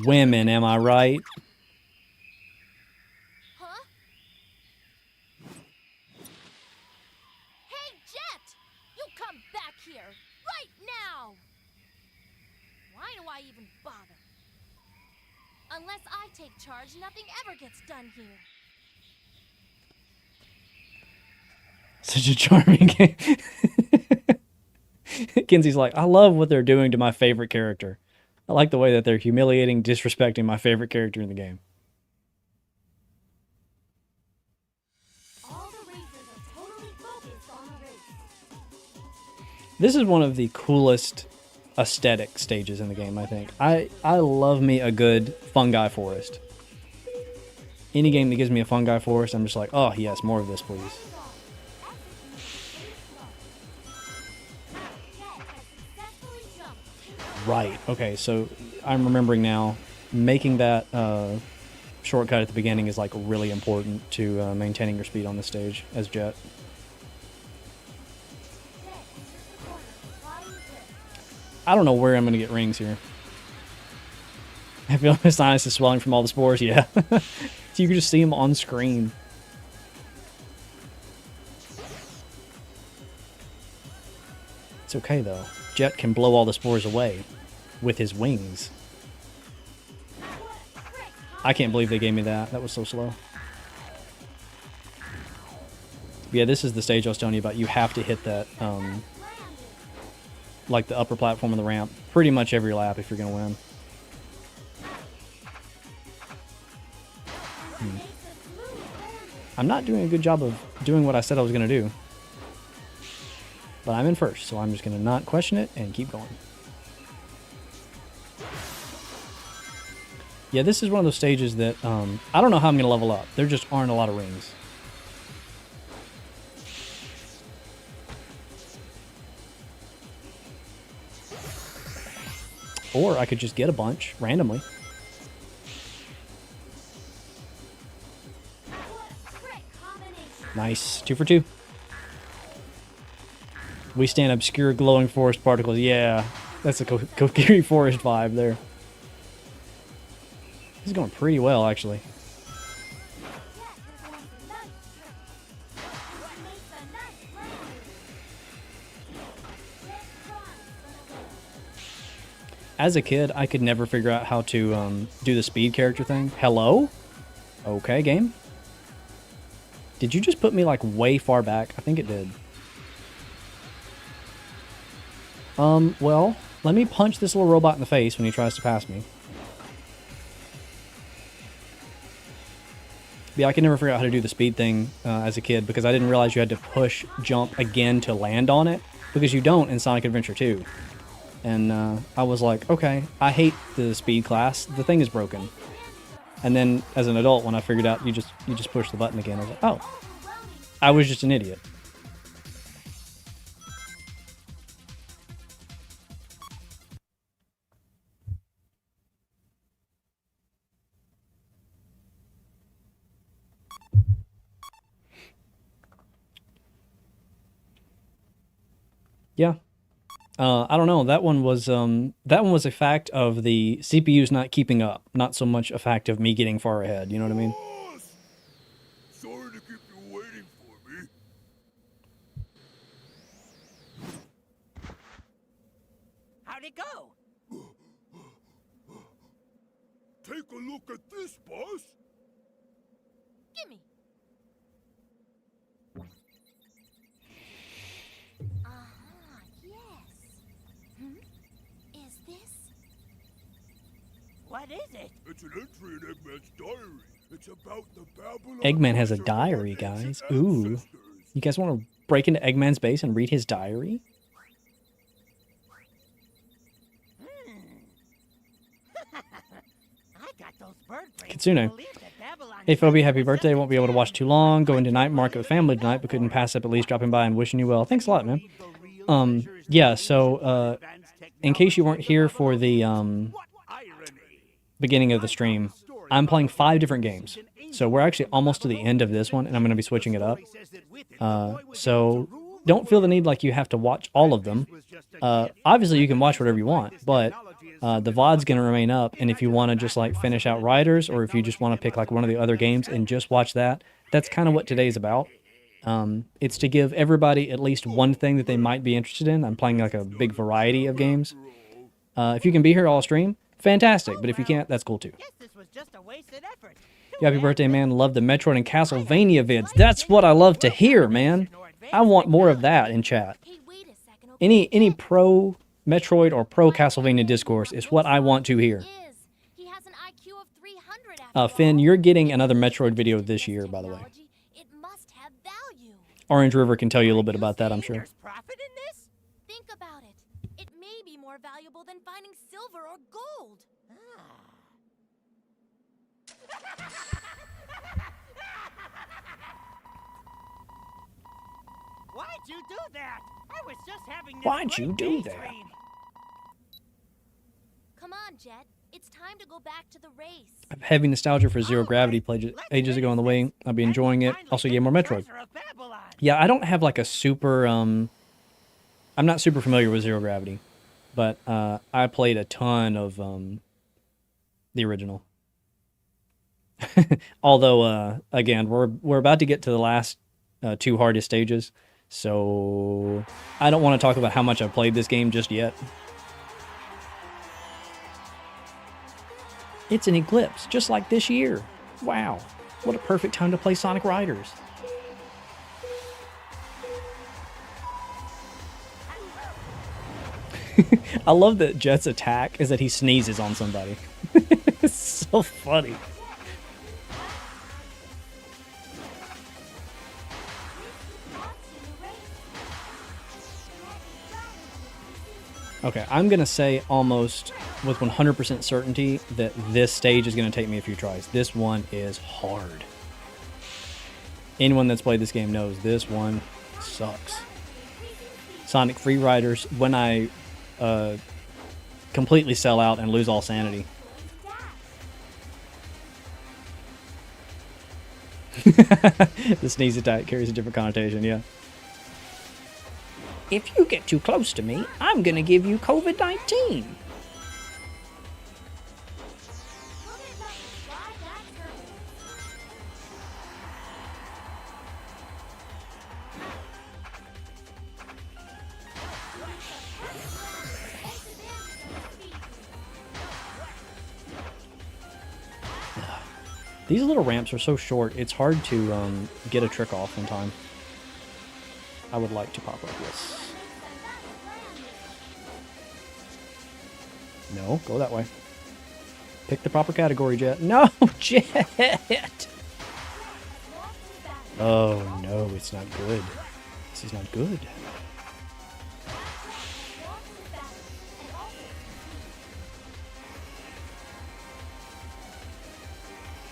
Speaker 1: Women, am I right?
Speaker 2: Huh? Hey, Jet! You come back here, right now! Why do I even bother? Unless I take charge, nothing ever gets done here.
Speaker 1: Such a charming game. Kenzie's like, I love what they're doing to my favorite character. I like the way that they're humiliating, disrespecting my favorite character in the game.
Speaker 2: All the racers are totally focused on the race.
Speaker 1: This is one of the coolest aesthetic stages in the game, I think. I love me a good fungi forest. Any game that gives me a fungi forest, I'm just like, oh yes, more of this, please. Right, okay, so I'm remembering now, making that shortcut at the beginning is like really important to maintaining your speed on the stage as Jet. I don't know where I'm going to get rings here. I feel my sinus is swelling from all the spores, yeah. So you can just see them on screen. It's okay though. Jet can blow all the spores away with his wings. I can't believe they gave me that. That was so slow. Yeah, this is the stage I was telling you about. You have to hit that, like the upper platform of the ramp pretty much every lap if you're going to win. I'm not doing a good job of doing what I said I was going to do. But I'm in first, so I'm just going to not question it and keep going. Yeah, this is one of those stages that I don't know how I'm going to level up. There just aren't a lot of rings. Or I could just get a bunch randomly. Nice. 2 for 2. We stand obscure glowing forest particles. Yeah, that's a Kokiri forest vibe there. This is going pretty well, actually. as a kid, I could never figure out how to do the speed character thing. Hello? Okay, game. Did you just put me like way far back? I think it did. Well, let me punch this little robot in the face when he tries to pass me. Yeah, I could never figure out how to do the speed thing as a kid because I didn't realize you had to push jump again to land on it, because you don't in Sonic Adventure 2. And I was like, okay, I hate the speed class. The thing is broken. And then as an adult, when I figured out you just push the button again, I was like, oh, I was just an idiot. Yeah. I don't know. That one was a fact of the CPU's not keeping up, not so much a fact of me getting far ahead. You know what I mean?
Speaker 3: Boss! Sorry to keep you waiting for me.
Speaker 4: How'd it go?
Speaker 3: Take a look at this, boss.
Speaker 2: Gimme. Yes. Is this?
Speaker 4: What is it?
Speaker 3: It's an entry in Eggman's diary. It's about the Babylon.
Speaker 1: Eggman has a diary, guys. Ooh. You guys want to break into Eggman's base and read his diary?
Speaker 4: I got those bird brains.
Speaker 1: Kitsune. Hey, Phobia, happy birthday. Won't be able to watch too long. Going to night market with family tonight, but couldn't pass up at least dropping by and wishing you well. Thanks a lot, man. Yeah, so, in case you weren't here for the, beginning of the stream, I'm playing 5 different games. So we're actually almost to the end of this one, and I'm going to be switching it up. So don't feel the need like you have to watch all of them. Obviously, you can watch whatever you want, but the VOD's going to remain up, and if you want to just like finish out Riders, or if you just want to pick like one of the other games and just watch that, that's kind of what today's about. It's to give everybody at least one thing that they might be interested in. I'm playing like a big variety of games. If you can be here all stream, fantastic, but if you can't, that's cool too.
Speaker 4: Guess this was just a wasted effort.
Speaker 1: Happy birthday, man. Love the Metroid and Castlevania vids. That's what I love to hear, man. I want more of that in chat.
Speaker 2: Hey, wait a second. Okay?
Speaker 1: Any pro Metroid or pro Castlevania discourse is what I want to hear.
Speaker 2: He has an IQ of 300 after
Speaker 1: Finn,
Speaker 2: all.
Speaker 1: you're getting another Metroid video this year, by the way.
Speaker 2: It must have value.
Speaker 1: Orange River can tell you a little bit about that, I'm sure.
Speaker 4: There's profit in this?
Speaker 2: Think about it. It may be more valuable than finding silver or gold.
Speaker 4: Why'd you do that? I was just having this
Speaker 1: Why'd you
Speaker 4: great
Speaker 1: do that?
Speaker 4: daydream.
Speaker 2: Come on, Jet. It's time to go back to the race.
Speaker 1: I have heavy nostalgia for Zero Gravity, played ages ago on the way. I'll be enjoying it. Also, yeah, more Metroid.
Speaker 4: Treasure of Babylon.
Speaker 1: Yeah, I don't have like a super, I'm not super familiar with Zero Gravity, but I played a ton of the original. Although, again, we're about to get to the last 2 hardest stages, so I don't want to talk about how much I've played this game just yet. It's an eclipse, just like this year. Wow, what a perfect time to play Sonic Riders. I love that Jet's attack is that he sneezes on somebody. It's so funny. Okay, I'm going to say almost with 100% certainty that this stage is going to take me a few tries. This one is hard. Anyone that's played this game knows this one sucks. Sonic Free Riders, when I completely sell out and lose all sanity. The sneeze attack carries a different connotation, yeah. If you get too close to me, I'm gonna give you COVID-19. These little ramps are so short, it's hard to get a trick off in time. I would like to pop up, yes. No, go that way. Pick the proper category, Jet. No, Jet! Oh, no, it's not good. This is not good.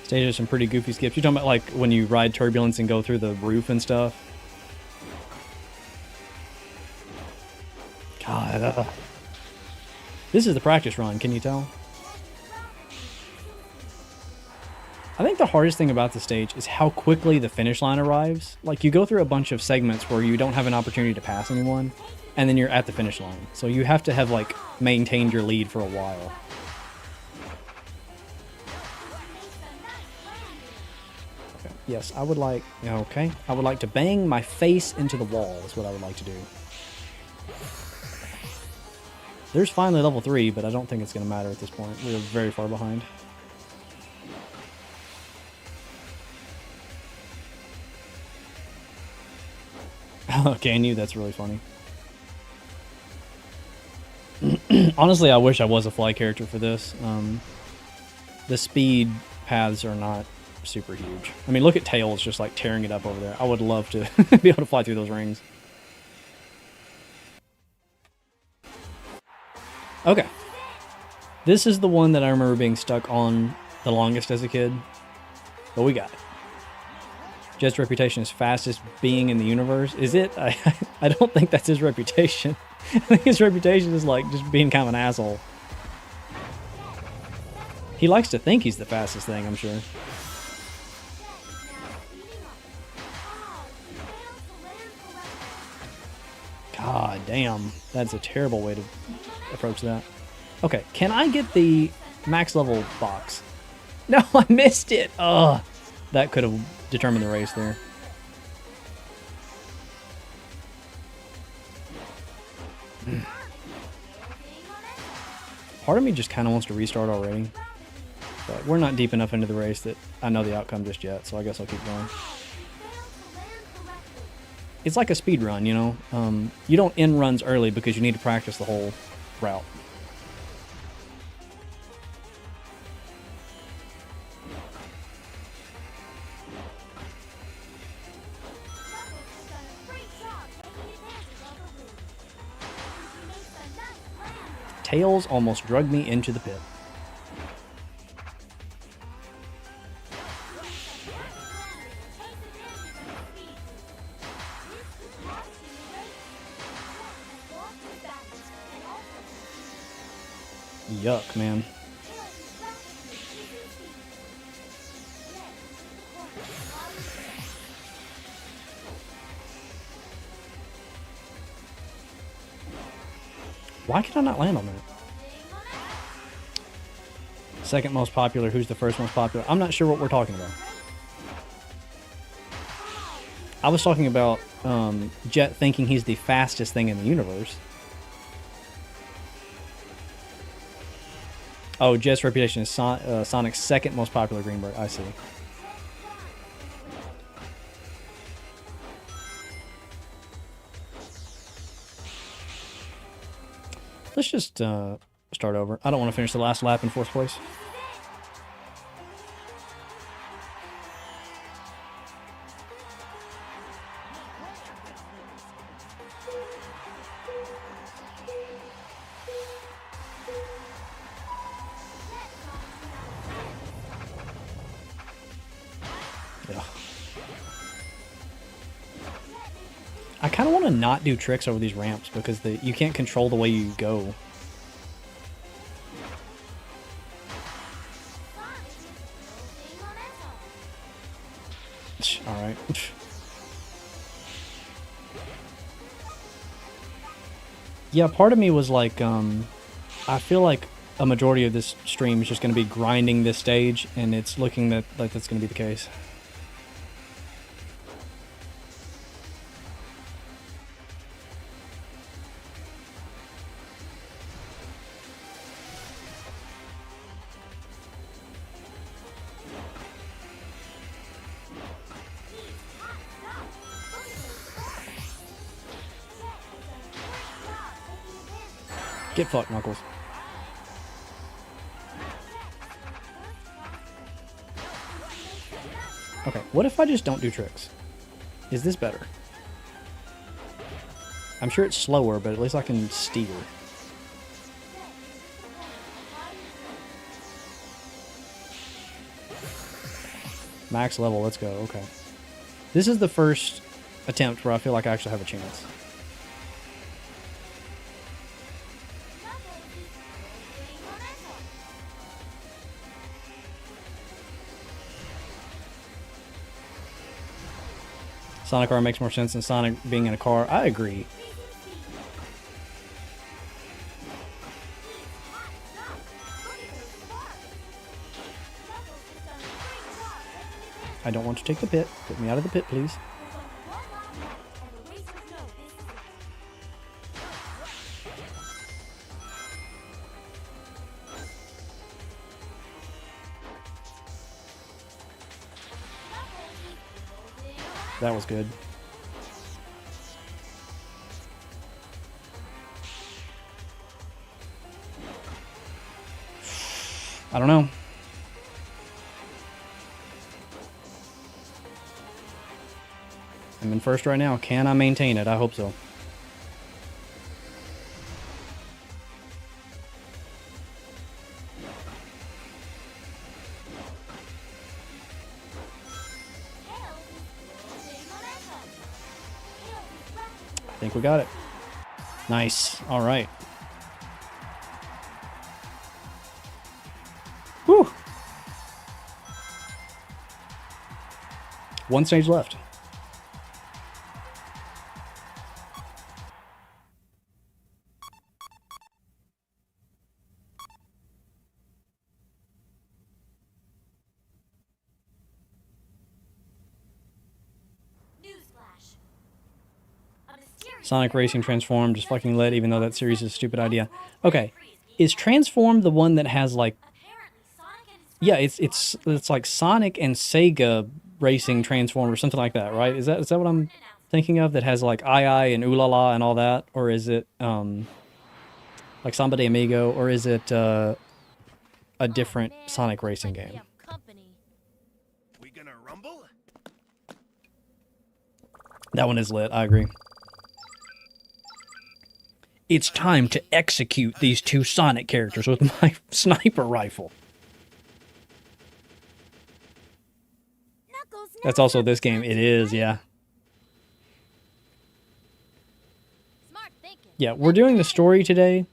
Speaker 1: Stage has some pretty goofy skips. You're talking about like when you ride turbulence and go through the roof and stuff? God. This is the practice run, can you tell? I think the hardest thing about the stage is how quickly the finish line arrives. Like, you go through a bunch of segments where you don't have an opportunity to pass anyone, and then you're at the finish line. So you have to have, like, maintained your lead for a while. Okay. Yes, I would like... Okay. I would like to bang my face into the wall is what I would like to do. There's finally level 3, but I don't think it's going to matter at this point. We're very far behind. Okay, I knew that's really funny. Honestly, I wish I was a fly character for this. The speed paths are not super huge. I mean, look at Tails just like tearing it up over there. I would love to be able to fly through those rings. Okay. This is the one that I remember being stuck on the longest as a kid. But we got it. Jet's reputation is fastest being in the universe. Is it? I don't think that's his reputation. I think his reputation is like just being kind of an asshole. He likes to think he's the fastest thing, I'm sure. God damn. That's a terrible way to approach that. Okay, can I get the max level box? No, I missed it. Ugh. That could have determined the race there. Part of me just kind of wants to restart already. But we're not deep enough into the race that I know the outcome just yet, so I guess I'll keep going. It's like a speed run, you know? You don't end runs early because you need to practice the whole route. Tails almost drugged me into the pit. Yuck, man. Why can I not land on that? Second most popular, who's the first most popular? I'm not sure what we're talking about. I was talking about Jet thinking he's the fastest thing in the universe. Oh, Jet's reputation is Sonic's second most popular Greenberg. I see. Let's just start over. I don't want to finish the last lap in 4th place. Yeah. I kind of want to not do tricks over these ramps because you can't control the way you go. Alright. Yeah, part of me was like, I feel like a majority of this stream is just going to be grinding this stage, and it's looking like that's going to be the case. Get fucked, Knuckles. Okay, what if I just don't do tricks? Is this better? I'm sure it's slower, but at least I can steer. Max level, let's go, okay. This is the first attempt where I feel like I actually have a chance. Sonic car makes more sense than Sonic being in a car. I agree. I don't want to take the pit. Get me out of the pit, please. That was good. I don't know. I'm in first right now. Can I maintain it? I hope so. I think we got it. Nice. All right. Whew. One stage left. Sonic Racing Transform, just fucking lit, even though that series is a stupid idea. Okay, is Transform the one that has like... Yeah, it's like Sonic and Sega Racing Transform or something like that, right? Is that what I'm thinking of? That has like I and Ooh La La and all that? Or is it like Samba de Amigo? Or is it a different Sonic Racing game?
Speaker 3: We gonna rumble?
Speaker 1: That one is lit, I agree. It's time to execute these two Sonic characters with my sniper rifle. That's also this game. It is, yeah. Yeah, we're doing the story today.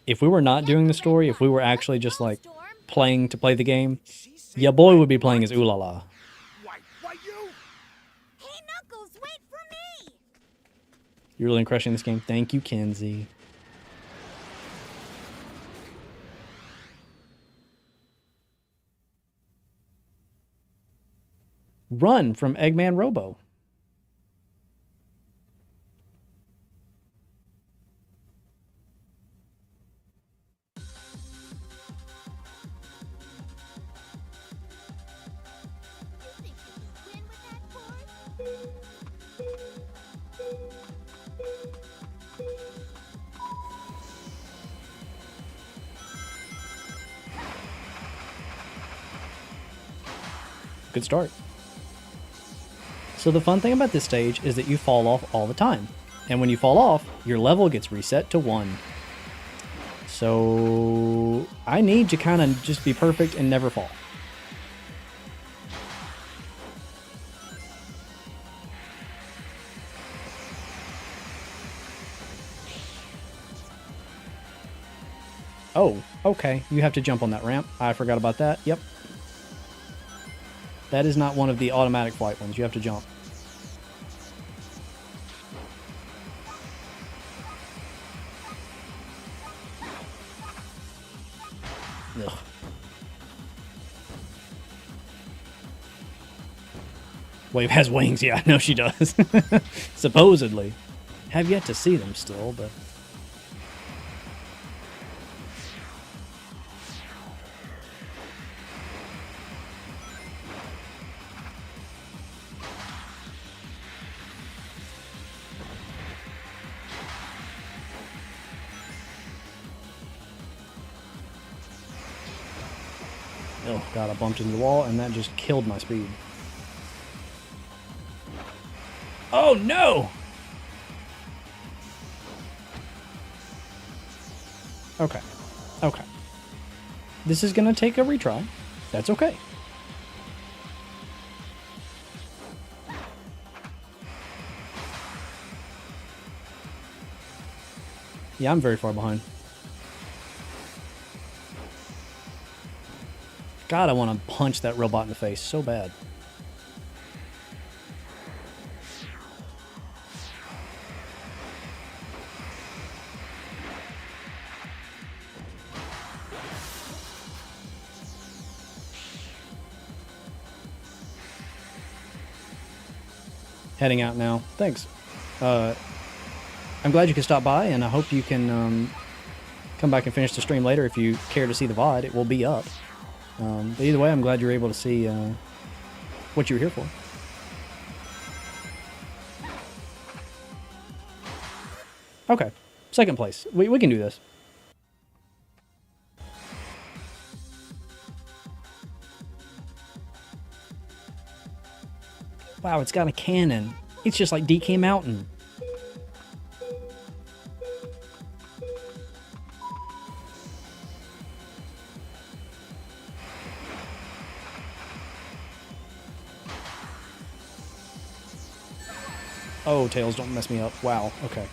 Speaker 1: If we were not doing the story, if we were actually just like playing to play the game, your boy would be playing as Ooh La La.
Speaker 3: Why you?
Speaker 2: Hey, Knuckles, wait for me!
Speaker 1: You're really crushing this game. Thank you, Kenzie. Run from Eggman Robo. Good start. So the fun thing about this stage is that you fall off all the time. And when you fall off, your level gets reset to 1. So I need to kind of just be perfect and never fall. Oh, okay. You have to jump on that ramp. I forgot about that. Yep. That is not one of the automatic flight ones. You have to jump. Ugh. Wave has wings. Yeah, I know she does. Supposedly. Have yet to see them still, but... Oh god, I bumped into the wall and that just killed my speed. Oh no! Okay. Okay. This is gonna take a retry. That's okay. Yeah, I'm very far behind. God, I want to punch that robot in the face so bad. Heading out now. Thanks. I'm glad you could stop by, and I hope you can come back and finish the stream later if you care to see the VOD. It will be up. But either way, I'm glad you're able to see what you were here for. Okay. Second place. We can do this. Wow, it's got a cannon. It's just like DK Mountain. Oh, Tails, don't mess me up. Wow, okay.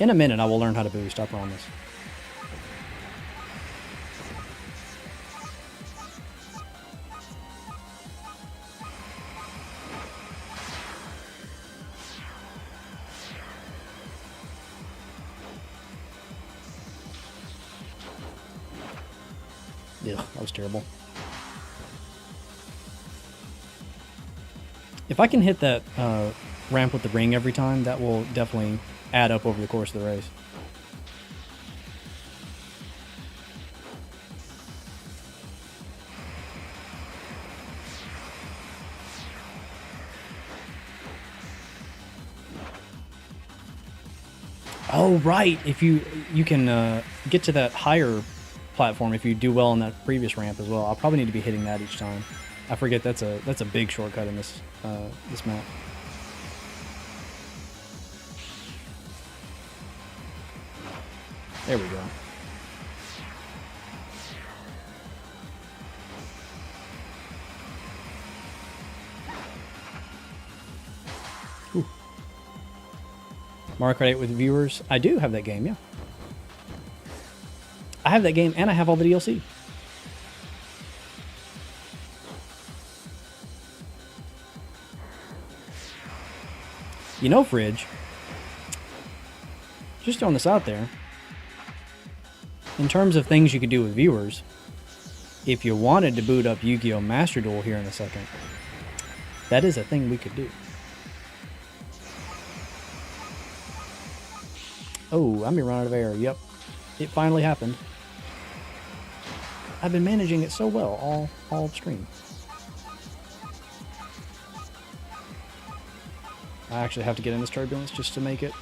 Speaker 1: In a minute, I will learn how to boost, I promise. Yeah, that was terrible. If I can hit that ramp with the ring every time, that will definitely add up over the course of the race. Oh, right. If you can get to that higher platform if you do well on that previous ramp as well. I'll probably need to be hitting that each time. I forget that's a big shortcut in this this map. There we go. Ooh. Mario Kart 8 with viewers. I do have that game, yeah. I have that game and I have all the DLC. You know, Fridge, just throwing this out there, in terms of things you could do with viewers, if you wanted to boot up Yu-Gi-Oh! Master Duel here in a second, that is a thing we could do. Oh, I'm gonna run out of air. Yep, it finally happened. I've been managing it so well all stream. I actually have to get in this turbulence just to make it.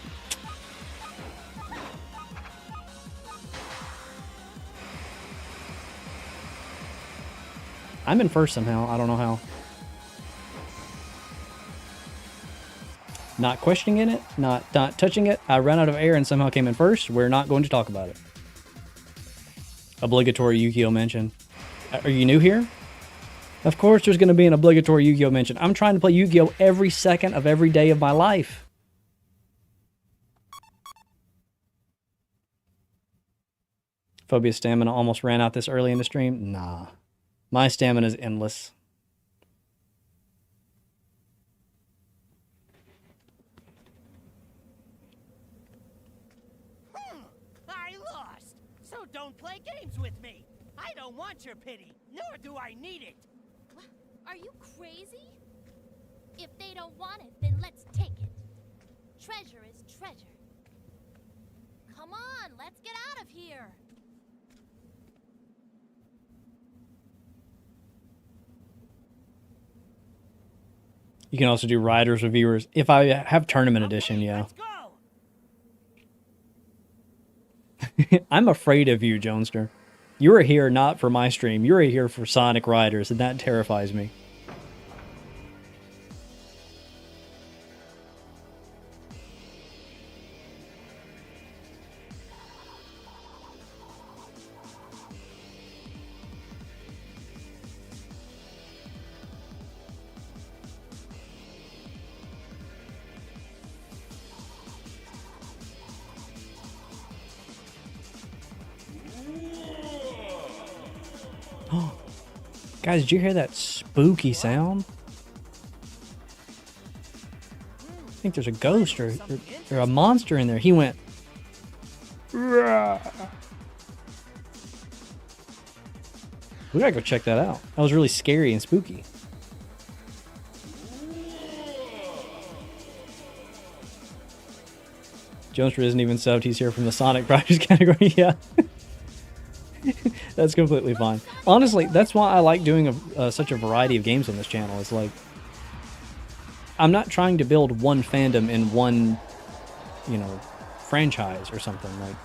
Speaker 1: I'm in first somehow. I don't know how. Not questioning it, not touching it. I ran out of air and somehow came in first. We're not going to talk about it. Obligatory Yu-Gi-Oh mention. Are you new here? Of course there's going to be an obligatory Yu-Gi-Oh mention. I'm trying to play Yu-Gi-Oh every second of every day of my life. Phobia stamina almost ran out this early in the stream. Nah. My stamina is endless.
Speaker 4: I lost! So don't play games with me! I don't want your pity, nor do I need it!
Speaker 2: Are you crazy? If they don't want it, then let's take it. Treasure is treasure. Come on, let's get out of here.
Speaker 1: You can also do riders, reviewers. If I have tournament edition, yeah.
Speaker 4: Let's go.
Speaker 1: I'm afraid of you, Jonester. You are here not for my stream. You are here for Sonic Riders, and that terrifies me. Guys, did you hear that spooky sound? I think there's a ghost or a monster in there. He went. Rah. We gotta go check that out. That was really scary and spooky. Jones isn't even subbed. He's here from the Sonic Riders category. Yeah. That's completely fine. Honestly, that's why I like doing such a variety of games on this channel. It's like, I'm not trying to build one fandom in one, franchise or something. Like,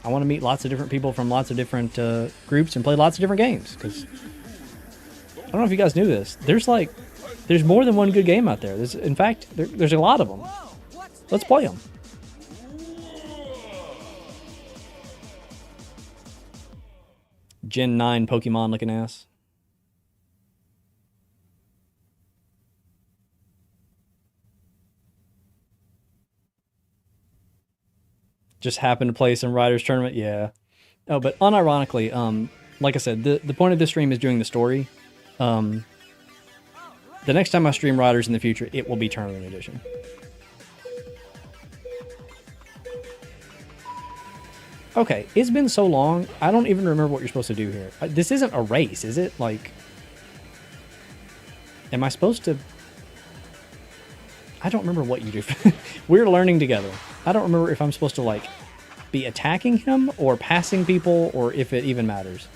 Speaker 1: I want to meet lots of different people from lots of different groups and play lots of different games. Because I don't know if you guys knew this. There's more than one good game out there. In fact, there's a lot of them. Let's play them. Gen 9 Pokemon looking ass. Just happened to play some Riders tournament, yeah. Oh, but unironically, like I said, the point of this stream is doing the story. The next time I stream Riders in the future, it will be Tournament Edition. Okay, it's been so long, I don't even remember what you're supposed to do here. This isn't a race, is it? Like, am I supposed to... I don't remember what you do. We're learning together. I don't remember if I'm supposed to, like, be attacking him or passing people or if it even matters.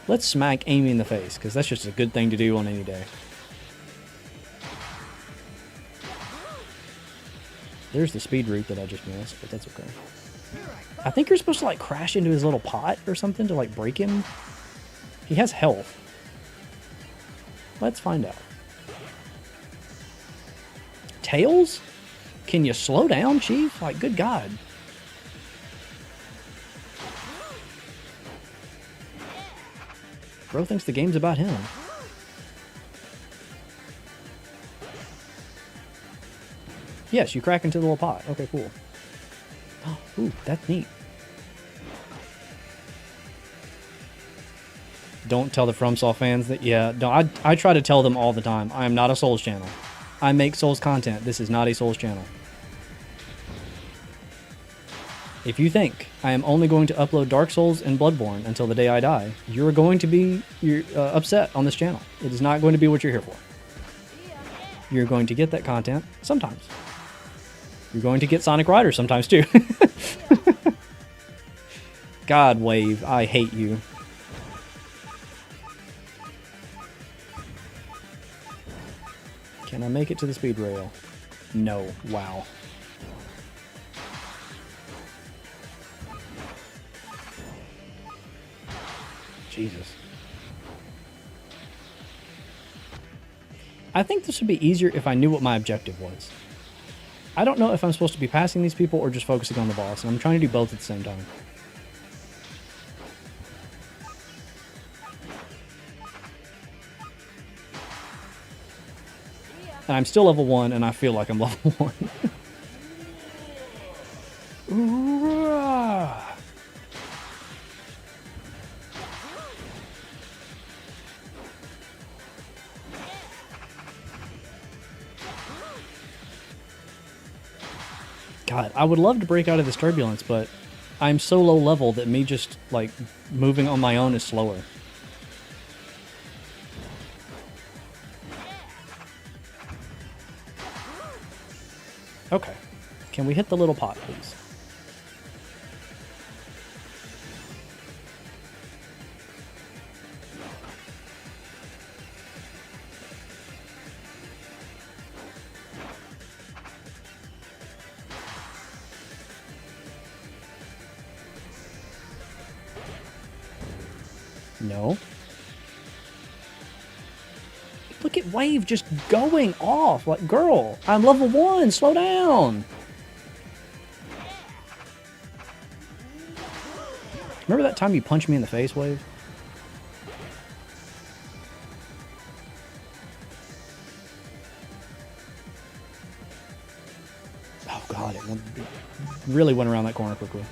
Speaker 1: Let's smack Amy in the face, because that's just a good thing to do on any day. There's the speed route that I just missed, but that's okay. I think you're supposed to, like, crash into his little pot or something to, like, break him. He has health. Let's find out. Tails? Can you slow down, Chief? Like, good God. Bro thinks the game's about him. Yes, you crack into the little pot. Okay, cool. Ooh, that's neat. Don't tell the FromSoft fans that, yeah, no, I try to tell them all the time. I am not a Souls channel. I make Souls content. This is not a Souls channel. If you think I am only going to upload Dark Souls and Bloodborne until the day I die, you're going to be upset on this channel. It is not going to be what you're here for. You're going to get that content sometimes. You're going to get Sonic Riders sometimes too. God, Wave, I hate you. Can I make it to the speed rail? No. Wow. Jesus. I think this would be easier if I knew what my objective was. I don't know if I'm supposed to be passing these people or just focusing on the boss, and I'm trying to do both at the same time. And I'm still level 1, and I feel like I'm level 1. God, I would love to break out of this turbulence, but I'm so low level that me just, like, moving on my own is slower. Okay. Can we hit the little pot, please? No. Look at Wave just going off. Like, girl, I'm level 1. Slow down. Remember that time you punched me in the face, Wave? Oh, God. It really went around that corner quickly.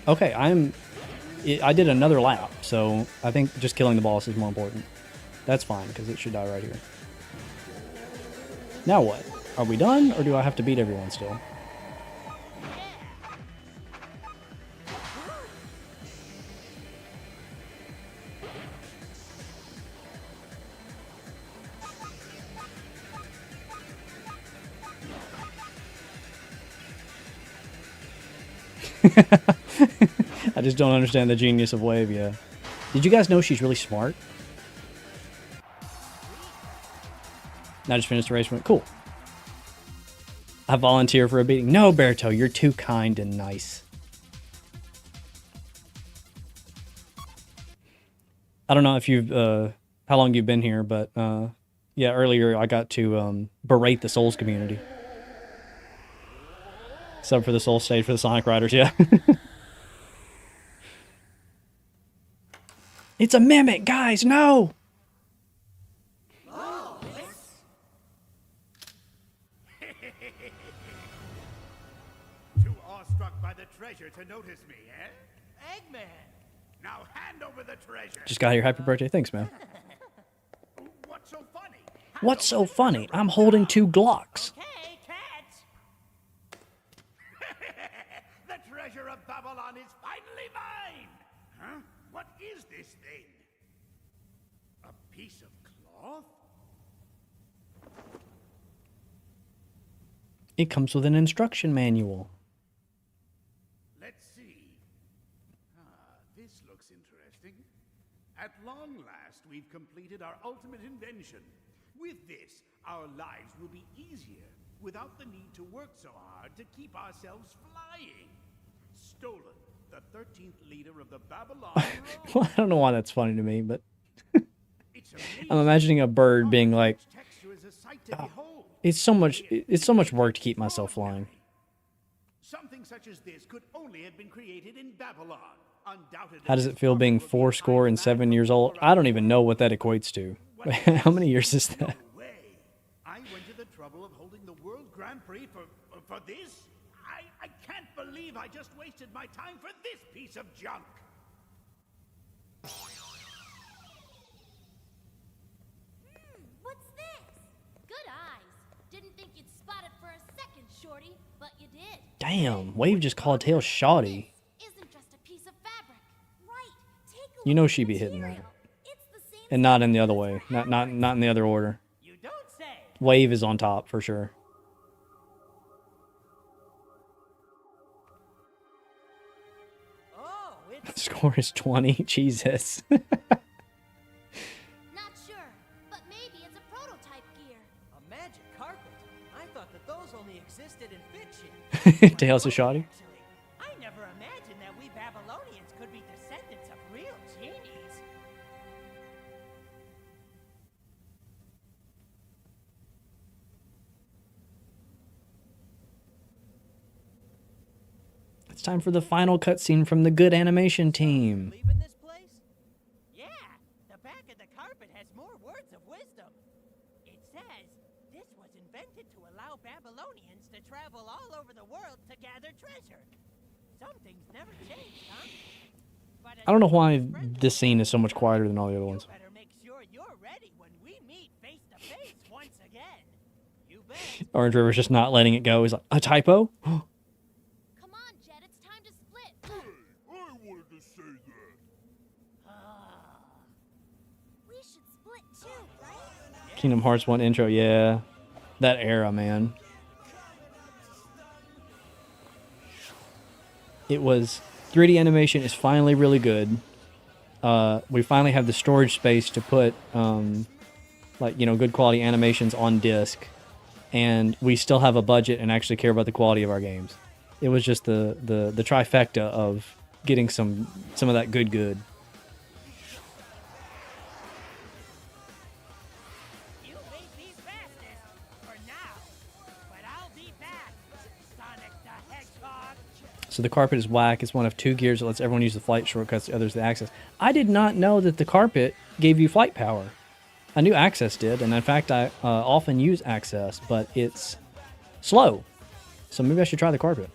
Speaker 1: Okay, I did another lap, so I think just killing the boss is more important. That's fine, because it should die right here. Now what? Are we done, or do I have to beat everyone still? I just don't understand the genius of Wave, yeah. Did you guys know she's really smart? I just finished the race. Went, cool. I volunteer for a beating. No, Berto, you're too kind and nice. I don't know if you've, how long you've been here, but, yeah, earlier I got to, berate the Souls community. Sub for the Soul stage for the Sonic Riders, yeah. It's a mimic, guys, no!
Speaker 3: Too awestruck by the treasure to notice me, eh?
Speaker 4: Eggman!
Speaker 3: Now hand over the treasure.
Speaker 1: Just got here, happy birthday, thanks, man.
Speaker 3: What's so funny?
Speaker 1: What's so funny? I'm holding 2 Glocks.
Speaker 4: Okay, cats!
Speaker 3: The treasure of Babylon is finally mine! Huh? What is this thing? A piece of cloth?
Speaker 1: It comes with an instruction manual.
Speaker 3: Let's see. This looks interesting. At long last, we've completed our ultimate invention. With this, our lives will be easier, without the need to work so hard to keep ourselves flying. Stolen, the 13th leader of the Babylon.
Speaker 1: Well, I don't know why that's funny to me, but
Speaker 3: It's amazing.
Speaker 1: I'm imagining a bird being like,
Speaker 3: Texture is a sight to behold.
Speaker 1: it's so much work to keep myself flying.
Speaker 3: Something such as this could only have been created in Babylon. Undoubtedly.
Speaker 1: How does it feel being 7 years old? I don't even know what that equates to. How many years is that?
Speaker 3: No way. I went to the trouble of holding the World Grand Prix for this? I can't believe I just wasted my time for this piece of junk.
Speaker 2: What's this? Good eyes. Didn't think you'd spot it for a second, Shorty, but you did.
Speaker 1: Damn, Wave just called Tail shoddy.
Speaker 2: This isn't just a piece of fabric. Right. Take a
Speaker 1: You
Speaker 2: look
Speaker 1: know
Speaker 2: at
Speaker 1: she'd
Speaker 2: the
Speaker 1: be hitting that.
Speaker 2: material. It's the same
Speaker 1: And not in the other way. Not in the other order.
Speaker 4: You don't say!
Speaker 1: Wave is on top for sure.
Speaker 4: Oh, it's
Speaker 1: Score is 20. Jesus.
Speaker 2: Not sure, but maybe it's a prototype gear.
Speaker 4: a magic carpet. I thought that those only existed in fiction.
Speaker 1: Tails is shoddy.
Speaker 4: Actually, I never imagined that we Babylonians could be descendants of real genies.
Speaker 1: It's time for the final cutscene from the good animation team.
Speaker 4: Leaving this place? Yeah, the back of the carpet has more words of wisdom. It says, this was invented to allow Babylonians to travel all over the world to gather treasure. Some things never change, huh? But
Speaker 1: I don't know why this scene is so much quieter than all the other ones.
Speaker 4: You better make sure you're ready when we meet face to face once again. You bet.
Speaker 1: Orange River's just not letting it go. He's like, a typo?
Speaker 2: Come on, Jet, it's time to split.
Speaker 3: I wanted to say that.
Speaker 2: We should split too, right?
Speaker 1: Kingdom Hearts 1 intro, yeah. That era, man. It was 3D animation is finally really good. We finally have the storage space to put good quality animations on disc, and we still have a budget and actually care about the quality of our games. It was just the trifecta of getting some of that good.
Speaker 4: You may be fastest for now, but I'll be back, Sonic the Hedgehog.
Speaker 1: So the carpet is whack. It's one of 2 gears that lets everyone use the flight shortcuts, the others the access. I did not know that the carpet gave you flight power. I knew access did, and in fact I often use access, but it's slow. So maybe I should try the carpet.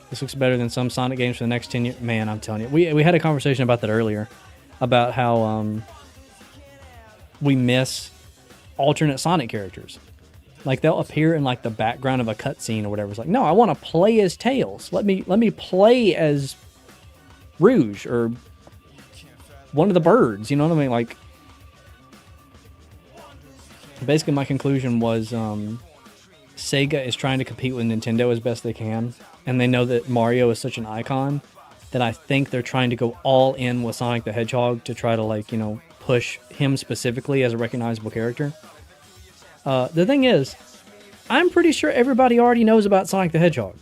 Speaker 1: This looks better than some Sonic games for the next 10 years. Man, I'm telling you. We had a conversation about that earlier, about how we miss alternate Sonic characters. Like, they'll appear in, like, the background of a cutscene or whatever. It's like, no, I want to play as Tails. Let me play as Rouge or one of the birds. You know what I mean? Like, basically my conclusion was Sega is trying to compete with Nintendo as best they can. And they know that Mario is such an icon that I think they're trying to go all in with Sonic the Hedgehog to try to, like, you know, push him specifically as a recognizable character. The thing is, I'm pretty sure everybody already knows about Sonic the Hedgehog.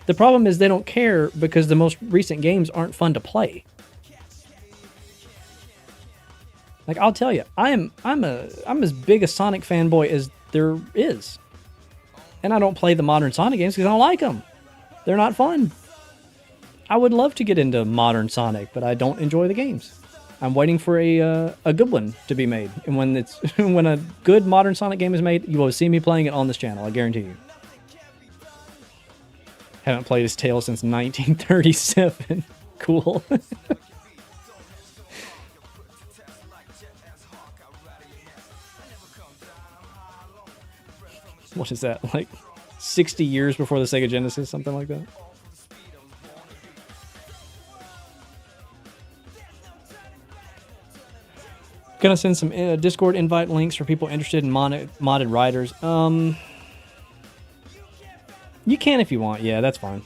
Speaker 1: The problem is they don't care because the most recent games aren't fun to play. Like, I'll tell you, I'm as big a Sonic fanboy as there is. And I don't play the modern Sonic games because I don't like them. They're not fun. I would love to get into modern Sonic, but I don't enjoy the games. I'm waiting for a good one to be made. And when it's when a good modern Sonic game is made, you will see me playing it on this channel, I guarantee you. Haven't played as Tails since 1937. Cool. What is that, like 60 years before the Sega Genesis, something like that? Gonna send some Discord invite links for people interested in modded riders. You can if you want. Yeah, that's fine.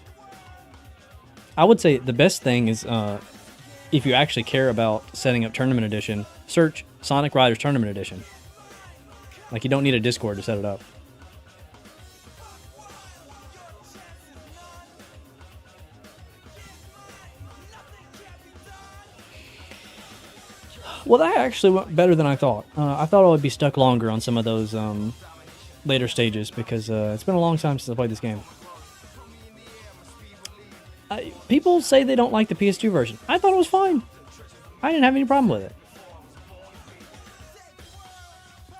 Speaker 1: I would say the best thing is if you actually care about setting up Tournament Edition, search Sonic Riders Tournament Edition. Like, you don't need a Discord to set it up. Well, that actually went better than I thought. I thought I would be stuck longer on some of those later stages because it's been a long time since I played this game. People say they don't like the PS2 version. I thought it was fine. I didn't have any problem with it.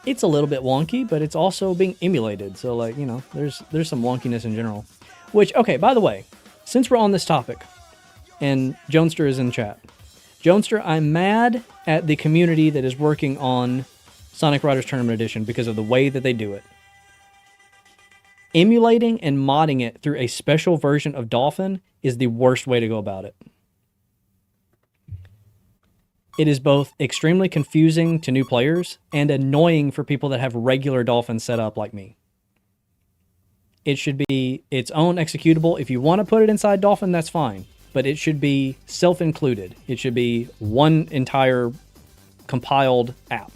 Speaker 1: It's a little bit wonky, but it's also being emulated. So, like, you know, there's some wonkiness in general. Which, okay, by the way, since we're on this topic, and Jonester is in chat. Jonester, I'm mad at the community that is working on Sonic Riders Tournament Edition because of the way that they do it. Emulating and modding it through a special version of Dolphin is the worst way to go about it. It is both extremely confusing to new players and annoying for people that have regular Dolphin set up like me. It should be its own executable. If you want to put it inside Dolphin, that's fine. But it should be self-included. It should be one entire compiled app.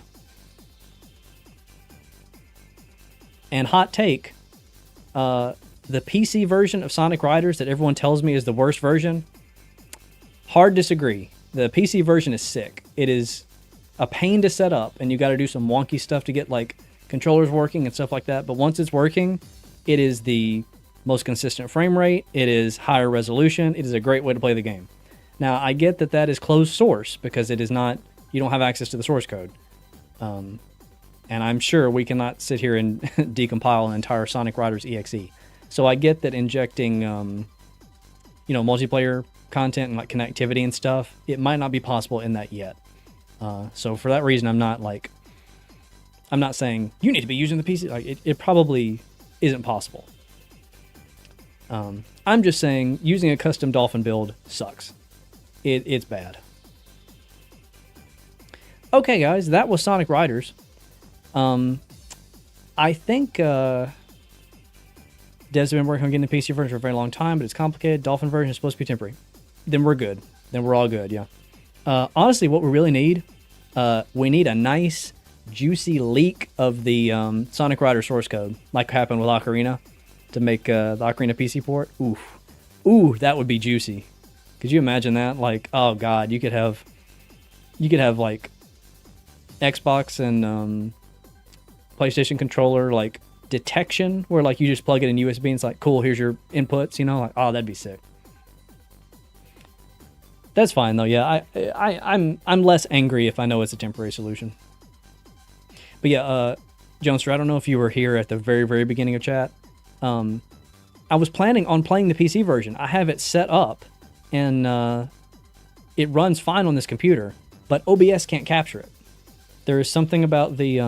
Speaker 1: And hot take, the PC version of Sonic Riders that everyone tells me is the worst version, hard disagree. The PC version is sick. It is a pain to set up, and you got to do some wonky stuff to get, like, controllers working and stuff like that. But once it's working, it is the most consistent frame rate, it is higher resolution, it is a great way to play the game. Now, I get that that is closed source because it is not, you don't have access to the source code. And I'm sure we cannot sit here and decompile an entire Sonic Riders EXE. So I get that injecting, you know, multiplayer content and, like, connectivity and stuff, it might not be possible in that yet. So for that reason, I'm not saying you need to be using the PC. Like, it probably isn't possible. I'm just saying using a custom Dolphin build sucks. It's bad. Okay, guys, that was Sonic Riders. I think Dev's been working on getting the PC version for a very long time, but it's complicated. Dolphin version is supposed to be temporary. Then we're good. Then we're all good, yeah. Honestly, what we really need, we need a nice, juicy leak of the Sonic Rider source code, like happened with Ocarina. to make the Ocarina PC port. Oof. Ooh, that would be juicy. Could you imagine that? Like, oh god, you could have like Xbox and PlayStation controller like detection, where like you just plug it in USB and it's like, cool, here's your inputs. You know, like, oh, that'd be sick. That's fine though. Yeah, I'm less angry if I know it's a temporary solution. But yeah, Jonester, I don't know if you were here at the very, very beginning of chat. I was planning on playing the PC version. I have it set up, and it runs fine on this computer, but OBS can't capture it. There is something about the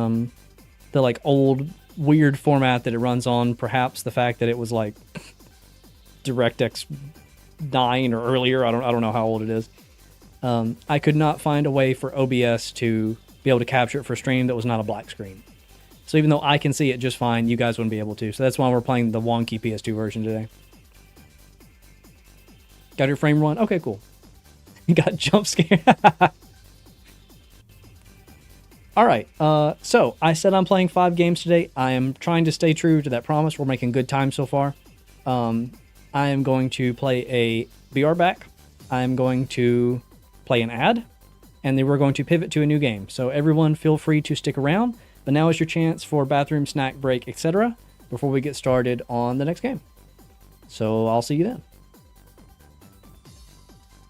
Speaker 1: like old weird format that it runs on. Perhaps the fact that it was like DirectX 9 or earlier. I don't know how old it is. I could not find a way for OBS to be able to capture it for a stream that was not a black screen. So even though I can see it just fine, you guys wouldn't be able to. So that's why we're playing the wonky PS2 version today. Got your frame run? Okay, cool. You got jump scared. All right. So I said I'm playing 5 games today. I am trying to stay true to that promise. We're making good time so far. I am going to play a BR back. I am going to play an ad, and then we're going to pivot to a new game. So everyone feel free to stick around, but now is your chance for bathroom, snack break, etc. before we get started on the next game. So I'll see you then.